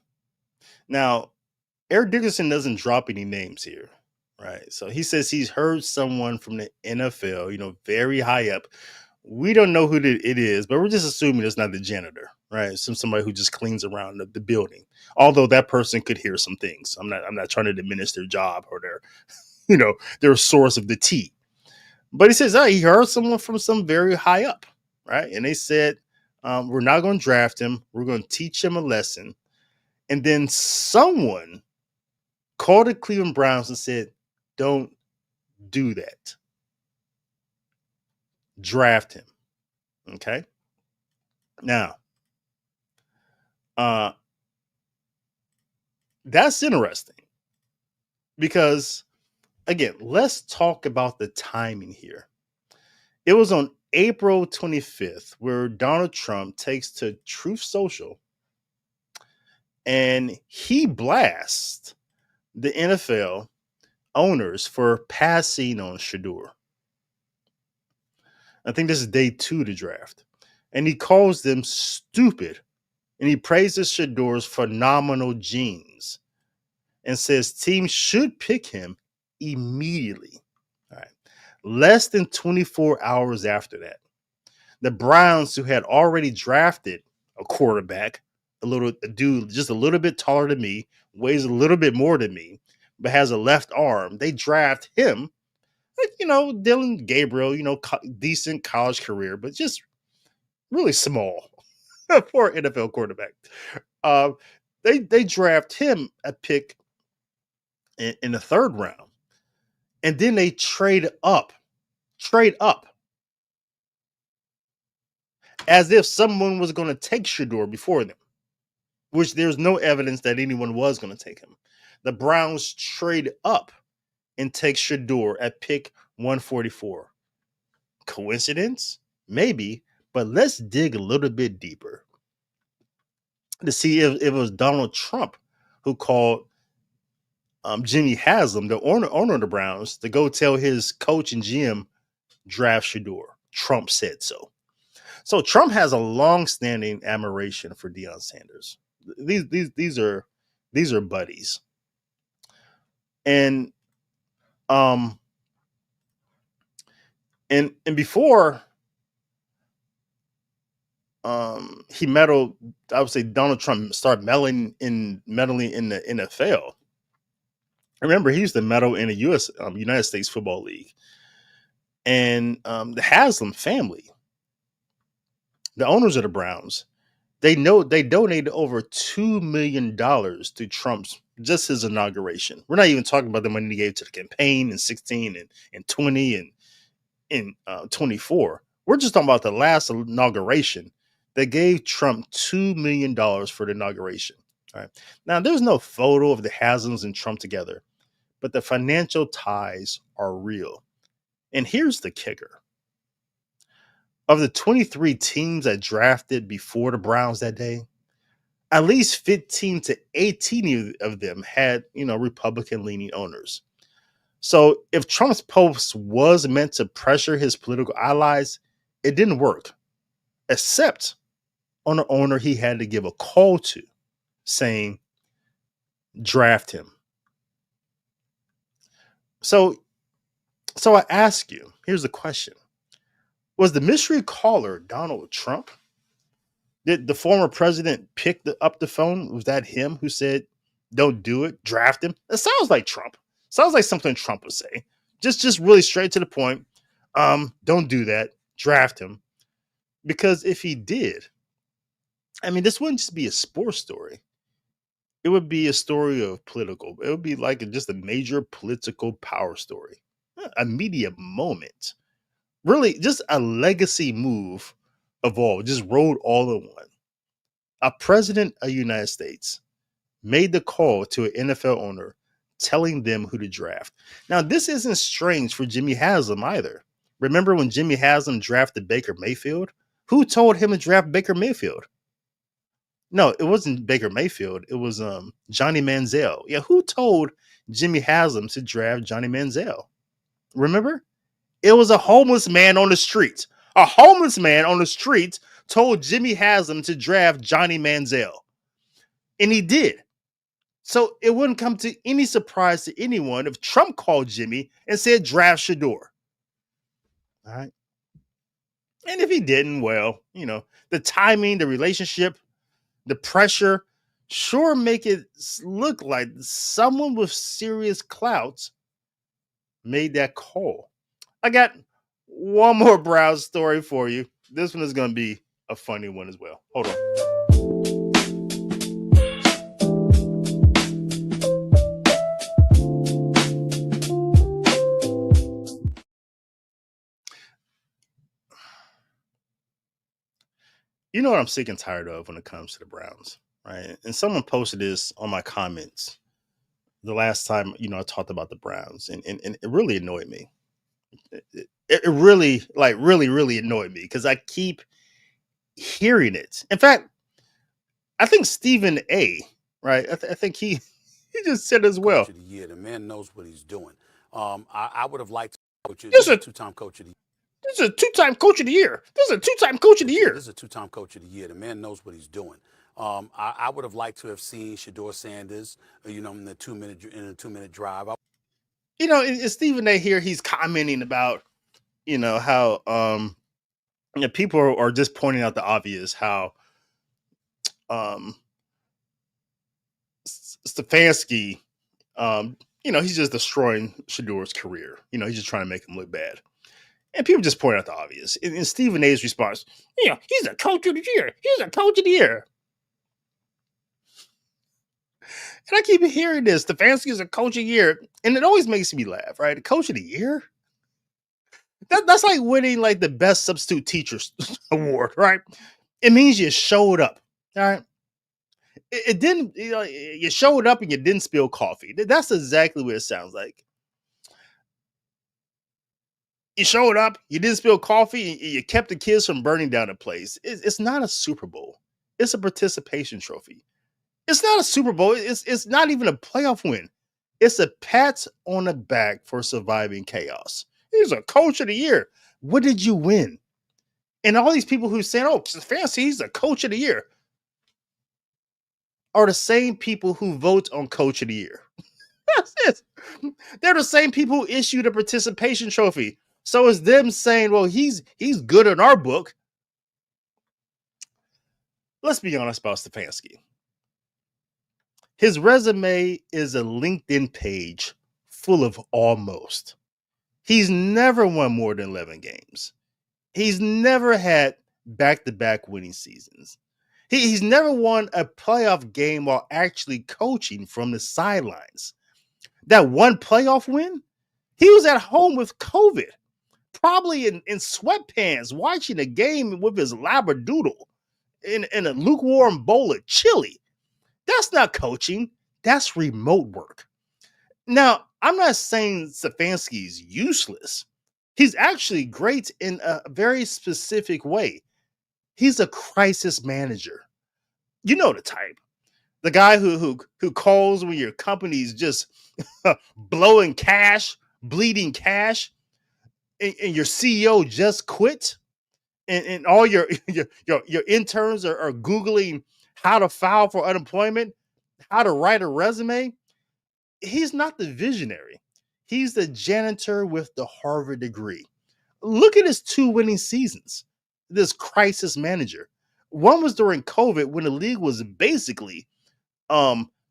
Now, Eric Dickerson doesn't drop any names here, right? So he says he's heard someone from the NFL, very high up. We don't know who it is, but we're just assuming it's not the janitor, right? Somebody who just cleans around the building. Although that person could hear some things. I'm not trying to diminish their job or their source of the tea. But he says, he heard someone from some very high up, right? And they said, we're not going to draft him. We're going to teach him a lesson. And then someone called the Cleveland Browns and said, don't do that. Draft him. Okay. Now, that's interesting because, again, let's talk about the timing here. It was on April 25th where Donald Trump takes to Truth Social and he blasts the NFL owners for passing on Sheduer. I think this is day 2 of the draft. And he calls them stupid. And he praises Sheduer's phenomenal genes and says teams should pick him immediately. All right. Less than 24 hours after that, the Browns, who had already drafted a quarterback, a dude just a little bit taller than me, weighs a little bit more than me, but has a left arm, they draft him. Dylan Gabriel, decent college career, but just really small for an NFL quarterback. They draft him a pick in the 3rd round, and then they trade up, as if someone was going to take Sheduer before them, which there's no evidence that anyone was going to take him. The Browns trade up and take Sheduer at pick 144. Coincidence? Maybe, but let's dig a little bit deeper to see if it was Donald Trump who called Jimmy Haslam, the owner of the Browns, to go tell his coach and GM draft Sheduer. Trump said so. So Trump has a long-standing admiration for Deion Sanders. These are buddies. And before he meddled, I would say Donald Trump started meddling in the NFL. Remember, he used to meddle in the United States Football League. And the Haslam family, the owners of the Browns, they donated over $2 million to Trump's, just his inauguration. We're not even talking about the money he gave to the campaign in 16 and 20 and in 24. We're just talking about the last inauguration. They gave Trump $2 million for the inauguration. All right. Now, there's no photo of the Haslams and Trump together, but the financial ties are real. And here's the kicker. Of the 23 teams that drafted before the Browns that day, at least 15 to 18 of them had, Republican leaning owners. So if Trump's post was meant to pressure his political allies, it didn't work, except on an owner he had to give a call to saying, draft him. So I ask you, here's the question. Was the mystery caller Donald Trump? Did the former president pick up the phone? Was that him who said, don't do it, draft him? It sounds like Trump. Sounds like something Trump would say. Just really straight to the point. Don't do that. Draft him. Because if he did, this wouldn't just be a sports story. It would be a story of political. It would be like just a major political power story. A media moment. Really, just a legacy move of all. Just rolled all in one. A president of the United States made the call to an NFL owner telling them who to draft. Now, this isn't strange for Jimmy Haslam either. Remember when Jimmy Haslam drafted Baker Mayfield? Who told him to draft Baker Mayfield? No, it wasn't Baker Mayfield. It was Johnny Manziel. Yeah, who told Jimmy Haslam to draft Johnny Manziel? Remember? It was a homeless man on the street. A homeless man on the street told Jimmy Haslam to draft Johnny Manziel. And he did. So it wouldn't come to any surprise to anyone if Trump called Jimmy and said draft Sheduer. All right. And if he didn't, well, the timing, the relationship, the pressure sure make it look like someone with serious clout made that call. I got one more browse story for you. This one is going to be a funny one as well. Hold on. You know what I'm sick and tired of when it comes to the Browns, right? And someone posted this on my comments the last time, I talked about the Browns, and it really annoyed me. It really, really annoyed me because I keep hearing it. In fact, I think Stephen A, right? I think he just said as well. Coach of the year. The man knows what he's doing. I would have liked to coach it. This is a two-time coach of the year. This is a two-time coach of the year. This is a two-time coach of the year. This is a two-time coach of the year. The man knows what he's doing. I would have liked to have seen Sheduer Sanders, in the two-minute drive. And Stephen A here, he's commenting about, how people are just pointing out the obvious, how Stefanki, he's just destroying Sheduer's career. He's just trying to make him look bad. And people just point out the obvious. And Stephen A's response, he's a coach of the year. He's a coach of the year. And I keep hearing this. Stefanki is a coach of the year. And it always makes me laugh, right? A coach of the year? That's like winning like the best substitute teachers award, right? It means you showed up, all right? It didn't, you showed up and you didn't spill coffee. That's exactly what it sounds like. You showed up, you didn't spill coffee, you kept the kids from burning down the place. It's not a Super Bowl. It's a participation trophy. It's not a Super Bowl. It's not even a playoff win. It's a pat on the back for surviving chaos. He's a coach of the year. What did you win? And all these people who saying, fancy, he's a coach of the year, are the same people who vote on coach of the year. That's it. They're the same people who issued a participation trophy. So it's them saying, well, he's good in our book. Let's be honest about Stefanki. His resume is a LinkedIn page full of almost. He's never won more than 11 games. He's never had back-to-back winning seasons. He's never won a playoff game while actually coaching from the sidelines. That one playoff win, he was at home with COVID, probably in sweatpants, watching a game with his labradoodle in a lukewarm bowl of chili. That's not coaching. That's remote work. Now, I'm not saying Stefanski's useless. He's actually great in a very specific way. He's a crisis manager. You know the type. The guy who calls when your company's just blowing cash, bleeding cash, and your CEO just quit, and all your interns are Googling how to file for unemployment, how to write a resume. He's not the visionary. He's the janitor with the Harvard degree. Look at his 2 winning seasons. This crisis manager. One was during COVID when the league was basically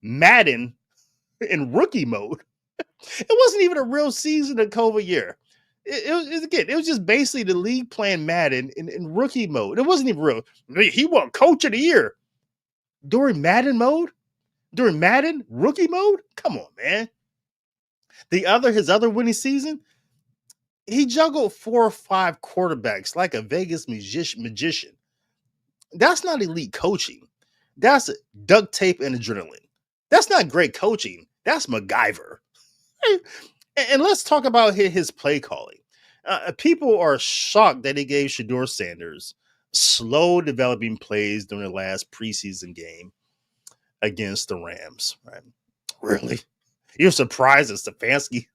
Madden in rookie mode. It wasn't even a real season of COVID year. It was just basically the league playing Madden in rookie mode. It wasn't even real. He won coach of the year during Madden mode, during Madden rookie mode. Come on, man. His other winning season, he juggled 4 or 5 quarterbacks like a Vegas magician. That's not elite coaching. That's duct tape and adrenaline. That's not great coaching. That's MacGyver. And let's talk about his play calling. People are shocked that he gave Sheduer Sanders slow developing plays during the last preseason game against the Rams. Right? Really? You're surprised that Stefanki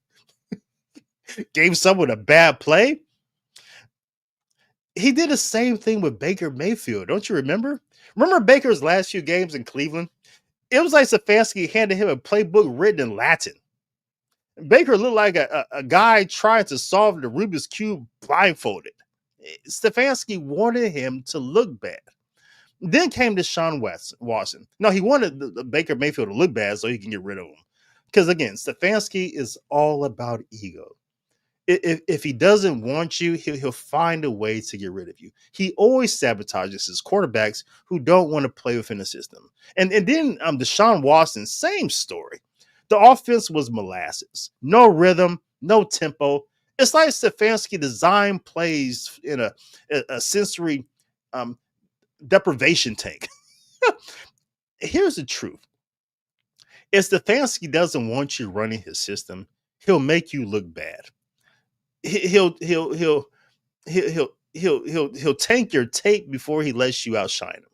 gave someone a bad play? He did the same thing with Baker Mayfield. Don't you remember? Remember Baker's last few games in Cleveland? It was like Stefanki handed him a playbook written in Latin. Baker looked like a guy trying to solve the Rubik's Cube blindfolded. Stefanki wanted him to look bad. Then came Deshaun Watson. No, he wanted the Baker Mayfield to look bad so he can get rid of him. Because again, Stefanki is all about ego. If he doesn't want you, he'll find a way to get rid of you. He always sabotages his quarterbacks who don't want to play within the system. And then Deshaun Watson, same story. The offense was molasses. No rhythm, no tempo. It's like Stefanki designed plays in a sensory deprivation tank. Here's the truth. If Stefanki doesn't want you running his system, he'll make you look bad. He'll tank your tape before he lets you outshine him.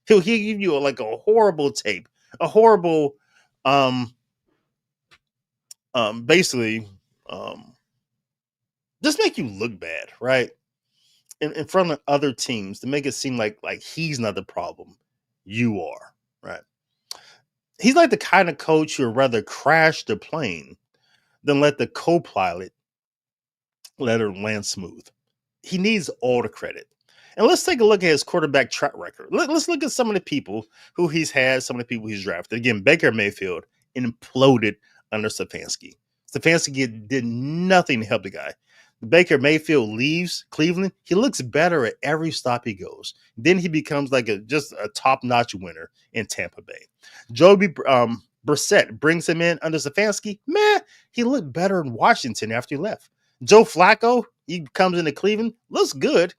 He'll give you a horrible tape, a horrible basically just make you look bad, right? In front of other teams to make it seem like he's not the problem. You are, right? He's like the kind of coach who would rather crash the plane than let the co-pilot let her land smooth. He needs all the credit. And let's take a look at his quarterback track record. Let's look at some of the people who he's had, some of the people he's drafted. Again, Baker Mayfield imploded under Stefanki. Stefanki did nothing to help the guy. Baker Mayfield leaves Cleveland. He looks better at every stop he goes. Then he becomes just a top-notch winner in Tampa Bay. Joby Brissett brings him in under Stefanki. Man, he looked better in Washington after he left. Joe Flacco, he comes into Cleveland, looks good.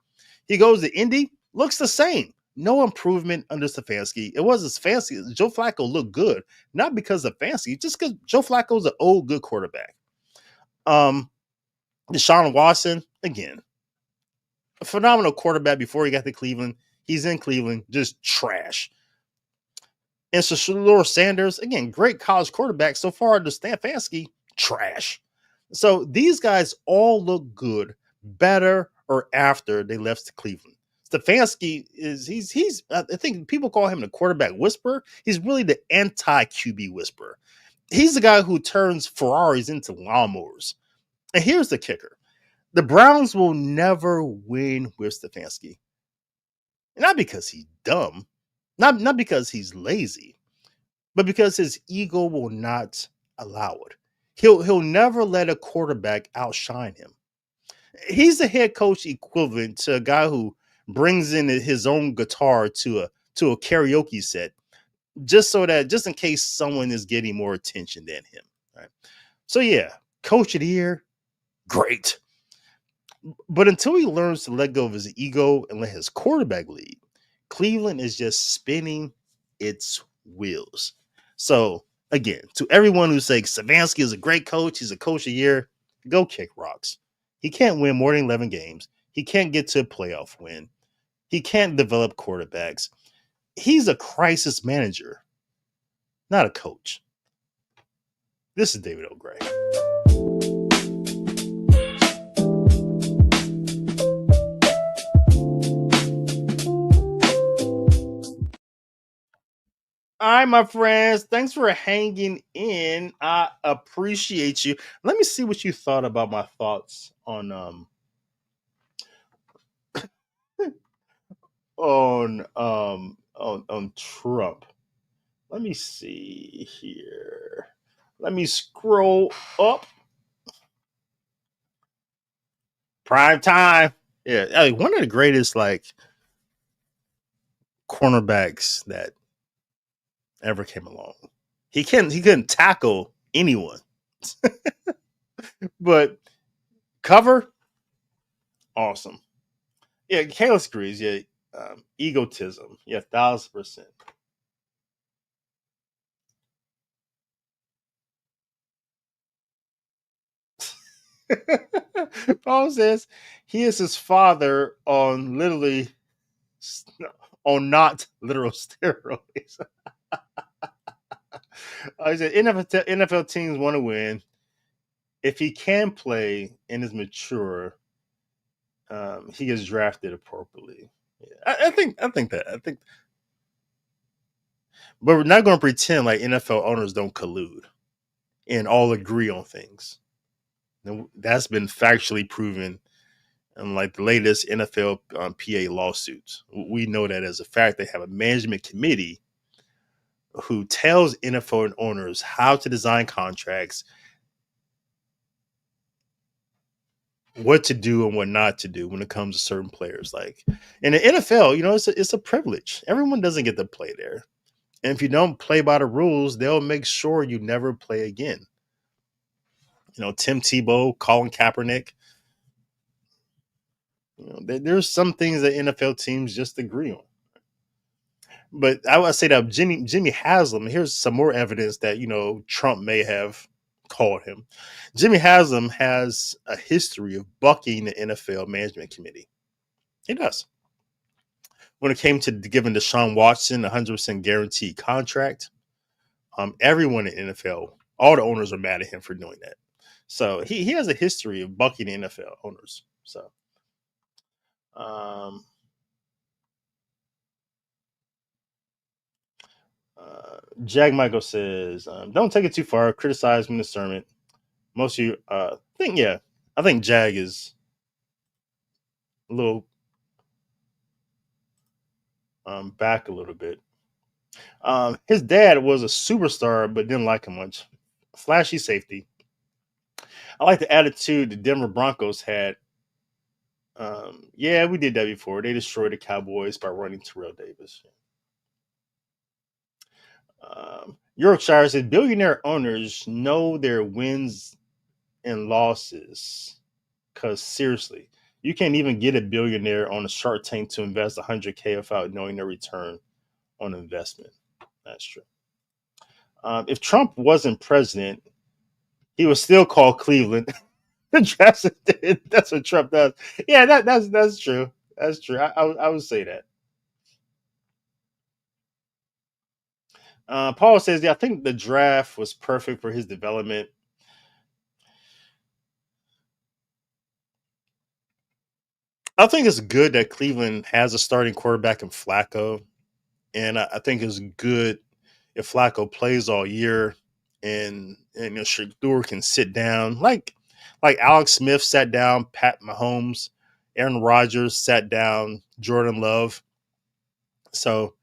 He goes to Indy, looks the same. No improvement under Stefanki. It wasn't Stefanki. Joe Flacco looked good, not because of Stefanki, just because Joe Flacco's an old good quarterback. Deshaun Watson, again, a phenomenal quarterback before he got to Cleveland. He's in Cleveland, just trash. And Sheduer Sanders, again, great college quarterback. So far under Stefanki, trash. So these guys all look good, better or after they left Cleveland. Stefanki he's I think people call him the quarterback whisperer. He's really the anti-QB whisperer. He's the guy who turns Ferraris into lawnmowers. And here's the kicker. The Browns will never win with Stefanki. Not because he's dumb, not because he's lazy, but because his ego will not allow it. He'll never let a quarterback outshine him. He's the head coach equivalent to a guy who brings in his own guitar to a karaoke set, just in case someone is getting more attention than him. Right. So yeah, coach of the year, great. But until he learns to let go of his ego and let his quarterback lead, Cleveland is just spinning its wheels. So again, to everyone who says Stefanki is a great coach, he's a coach of the year, go kick rocks. He can't win more than 11 games. He can't get to a playoff win. He can't develop quarterbacks. He's a crisis manager, not a coach. This is David L. Gray. All right, my friends. Thanks for hanging in. I appreciate you. Let me see what you thought about my thoughts on on Trump. Let me see here. Let me scroll up. Prime time. Yeah, I mean, one of the greatest like cornerbacks that ever came along. He couldn't tackle anyone, but cover awesome. Yeah, Kayla agrees. Yeah, egotism. Yeah, 1,000%. Paul says he is his father on literally on not literal steroids. I said NFL teams want to win. If he can play and is mature, he gets drafted appropriately. Yeah, I think that. But we're not going to pretend like NFL owners don't collude and all agree on things. And that's been factually proven in like the latest NFL PA lawsuits. We know that as a fact. They have a management committee who tells NFL owners how to design contracts, what to do and what not to do when it comes to certain players. Like in the NFL, it's a privilege. Everyone doesn't get to play there. And if you don't play by the rules, they'll make sure you never play again. Tim Tebow, Colin Kaepernick. There's some things that NFL teams just agree on. But I would say that Jimmy Haslam, here's some more evidence that, Trump may have called him. Jimmy Haslam has a history of bucking the NFL management committee. He does. When it came to giving Deshaun Watson a 100% guaranteed contract, everyone in the NFL, all the owners are mad at him for doing that. So he has a history of bucking the NFL owners. So, Jag Michael says, don't take it too far. Criticize me in the sermon. Most of you I think Jag is a little back a little bit. His dad was a superstar, but didn't like him much. Flashy safety. I like the attitude the Denver Broncos had. Yeah, we did that before. They destroyed the Cowboys by running Terrell Davis. Yorkshire said billionaire owners know their wins and losses. Because seriously, you can't even get a billionaire on a Shark Tank to invest 100K without knowing their return on investment. That's true. If Trump wasn't president, he would still call Cleveland. That's what Trump does. Yeah, that's true. That's true. I would say that. Paul says, yeah, I think the draft was perfect for his development. I think it's good that Cleveland has a starting quarterback in Flacco. And I think it's good if Flacco plays all year and Sheduer can sit down. Like Alex Smith sat down, Pat Mahomes, Aaron Rodgers sat down, Jordan Love. So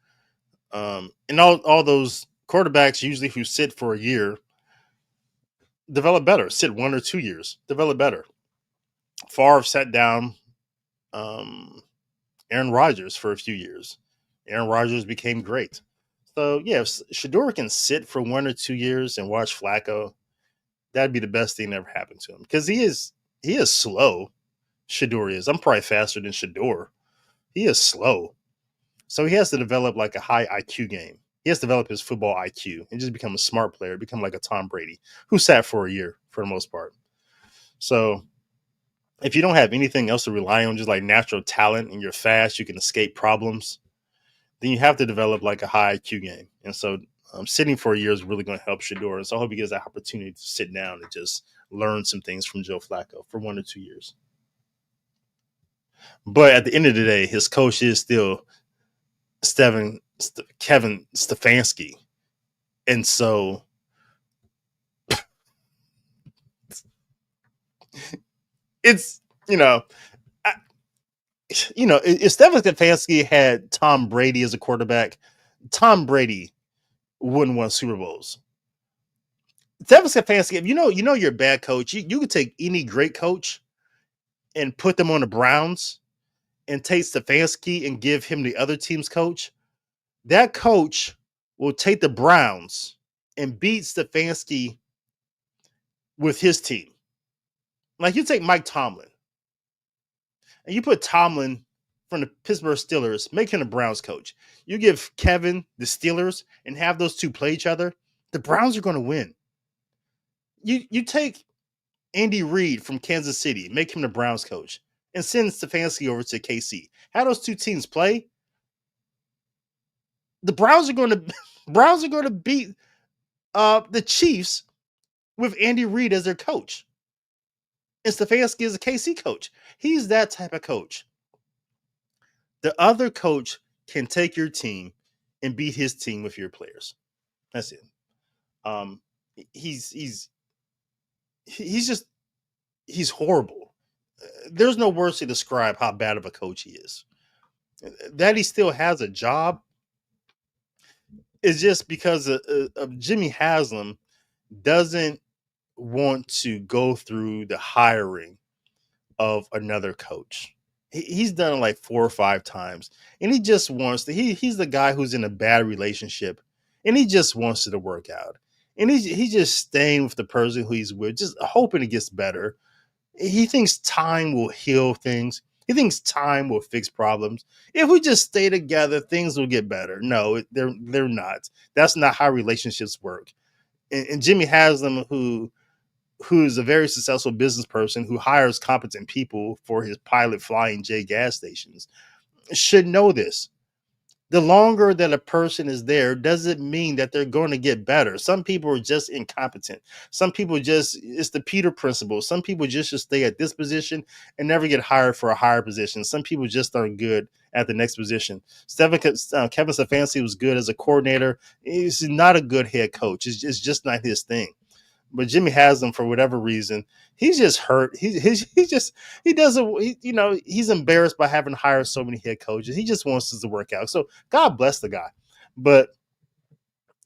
and all those quarterbacks usually who sit for a year develop better. Sit 1 or 2 years, develop better. Favre sat down Aaron Rodgers for a few years. Aaron Rodgers became great. So yeah, if Sheduer can sit for 1 or 2 years and watch Flacco, that'd be the best thing that ever happened to him. Because he is slow. Sheduer is. I'm probably faster than Sheduer. He is slow. So he has to develop like a high IQ game. He has to develop his football IQ and just become a smart player, become like a Tom Brady, who sat for a year for the most part. So if you don't have anything else to rely on, just like natural talent and you're fast, you can escape problems, then you have to develop like a high IQ game. And so sitting for a year is really going to help Sheduer. And so I hope he gets that opportunity to sit down and just learn some things from Joe Flacco for 1 or 2 years. But at the end of the day, his coach is still Kevin Stefanki. And so it's, if Stephen Stefanki had Tom Brady as a quarterback, Tom Brady wouldn't win Super Bowls. Stephen Stefanki, if you know you're a bad coach, you could take any great coach and put them on the Browns and take Stefanki and give him the other team's coach. That coach will take the Browns and beat Stefanki with his team. Like you take Mike Tomlin and you put Tomlin from the Pittsburgh Steelers, make him the Browns coach. You give Kevin the Steelers and have those two play each other, the Browns are going to win. You take Andy Reid from Kansas City, make him the Browns coach, and send Stefanki over to KC. How those two teams play, the Browns are going to beat the Chiefs with Andy Reid as their coach. And Stefanki is a KC coach. He's that type of coach. The other coach can take your team and beat his team with your players. That's it. He's horrible. There's no words to describe how bad of a coach he is. That he still has a job is just because of Jimmy Haslam doesn't want to go through the hiring of another coach. He's done it like 4 or 5 times, and he just wants to. He's the guy who's in a bad relationship, and he just wants it to work out. And he's just staying with the person who he's with, just hoping it gets better. He thinks time will heal things. He thinks time will fix problems. If we just stay together, things will get better. No, they're not. That's not how relationships work. And Jimmy Haslam, who's a very successful business person who hires competent people for his pilot flying J gas stations, should know this. The longer that a person is there doesn't mean that they're going to get better. Some people are just incompetent. Some people it's the Peter principle. Some people just should stay at this position and never get hired for a higher position. Some people just aren't good at the next position. Kevin Stefanki was good as a coordinator. He's not a good head coach. It's just not his thing. But Jimmy Haslam, for whatever reason, he's just hurt. He's embarrassed by having hired so many head coaches. He just wants this to work out. So God bless the guy. But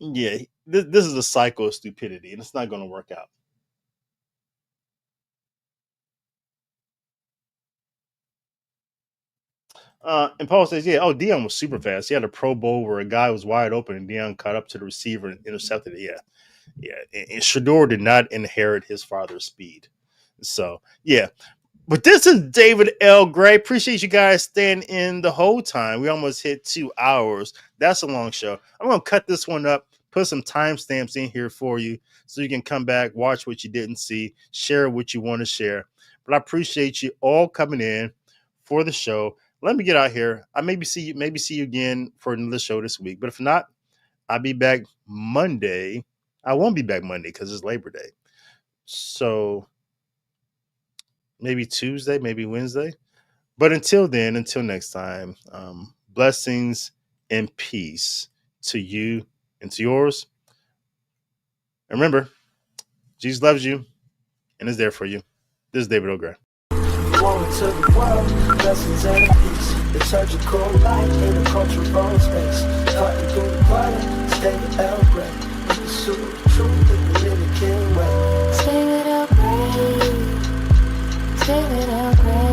yeah, this is a cycle of stupidity, and it's not going to work out. And Paul says, Deion was super fast. He had a Pro Bowl where a guy was wide open and Deion caught up to the receiver and intercepted it. Yeah, and Sheduer did not inherit his father's speed. So, yeah. But this is David L. Gray. Appreciate you guys staying in the whole time. We almost hit 2 hours. That's a long show. I'm going to cut this one up, put some timestamps in here for you so you can come back, watch what you didn't see, share what you want to share. But I appreciate you all coming in for the show. Let me get out here. I maybe see you again for another show this week. But if not, I'll be back Monday. I won't be back Monday because it's Labor Day. So maybe Tuesday, maybe Wednesday. But until then, until next time, blessings and peace to you and to yours. And remember, Jesus loves you and is there for you. This is David O'Gray. To the world, blessings and peace. Liturgical light in a cultural space. Cutting through the clutter, stay with L. Gray. Pursue the truth in the Dominican way. Stay with L. Gray. Stay with L. Gray.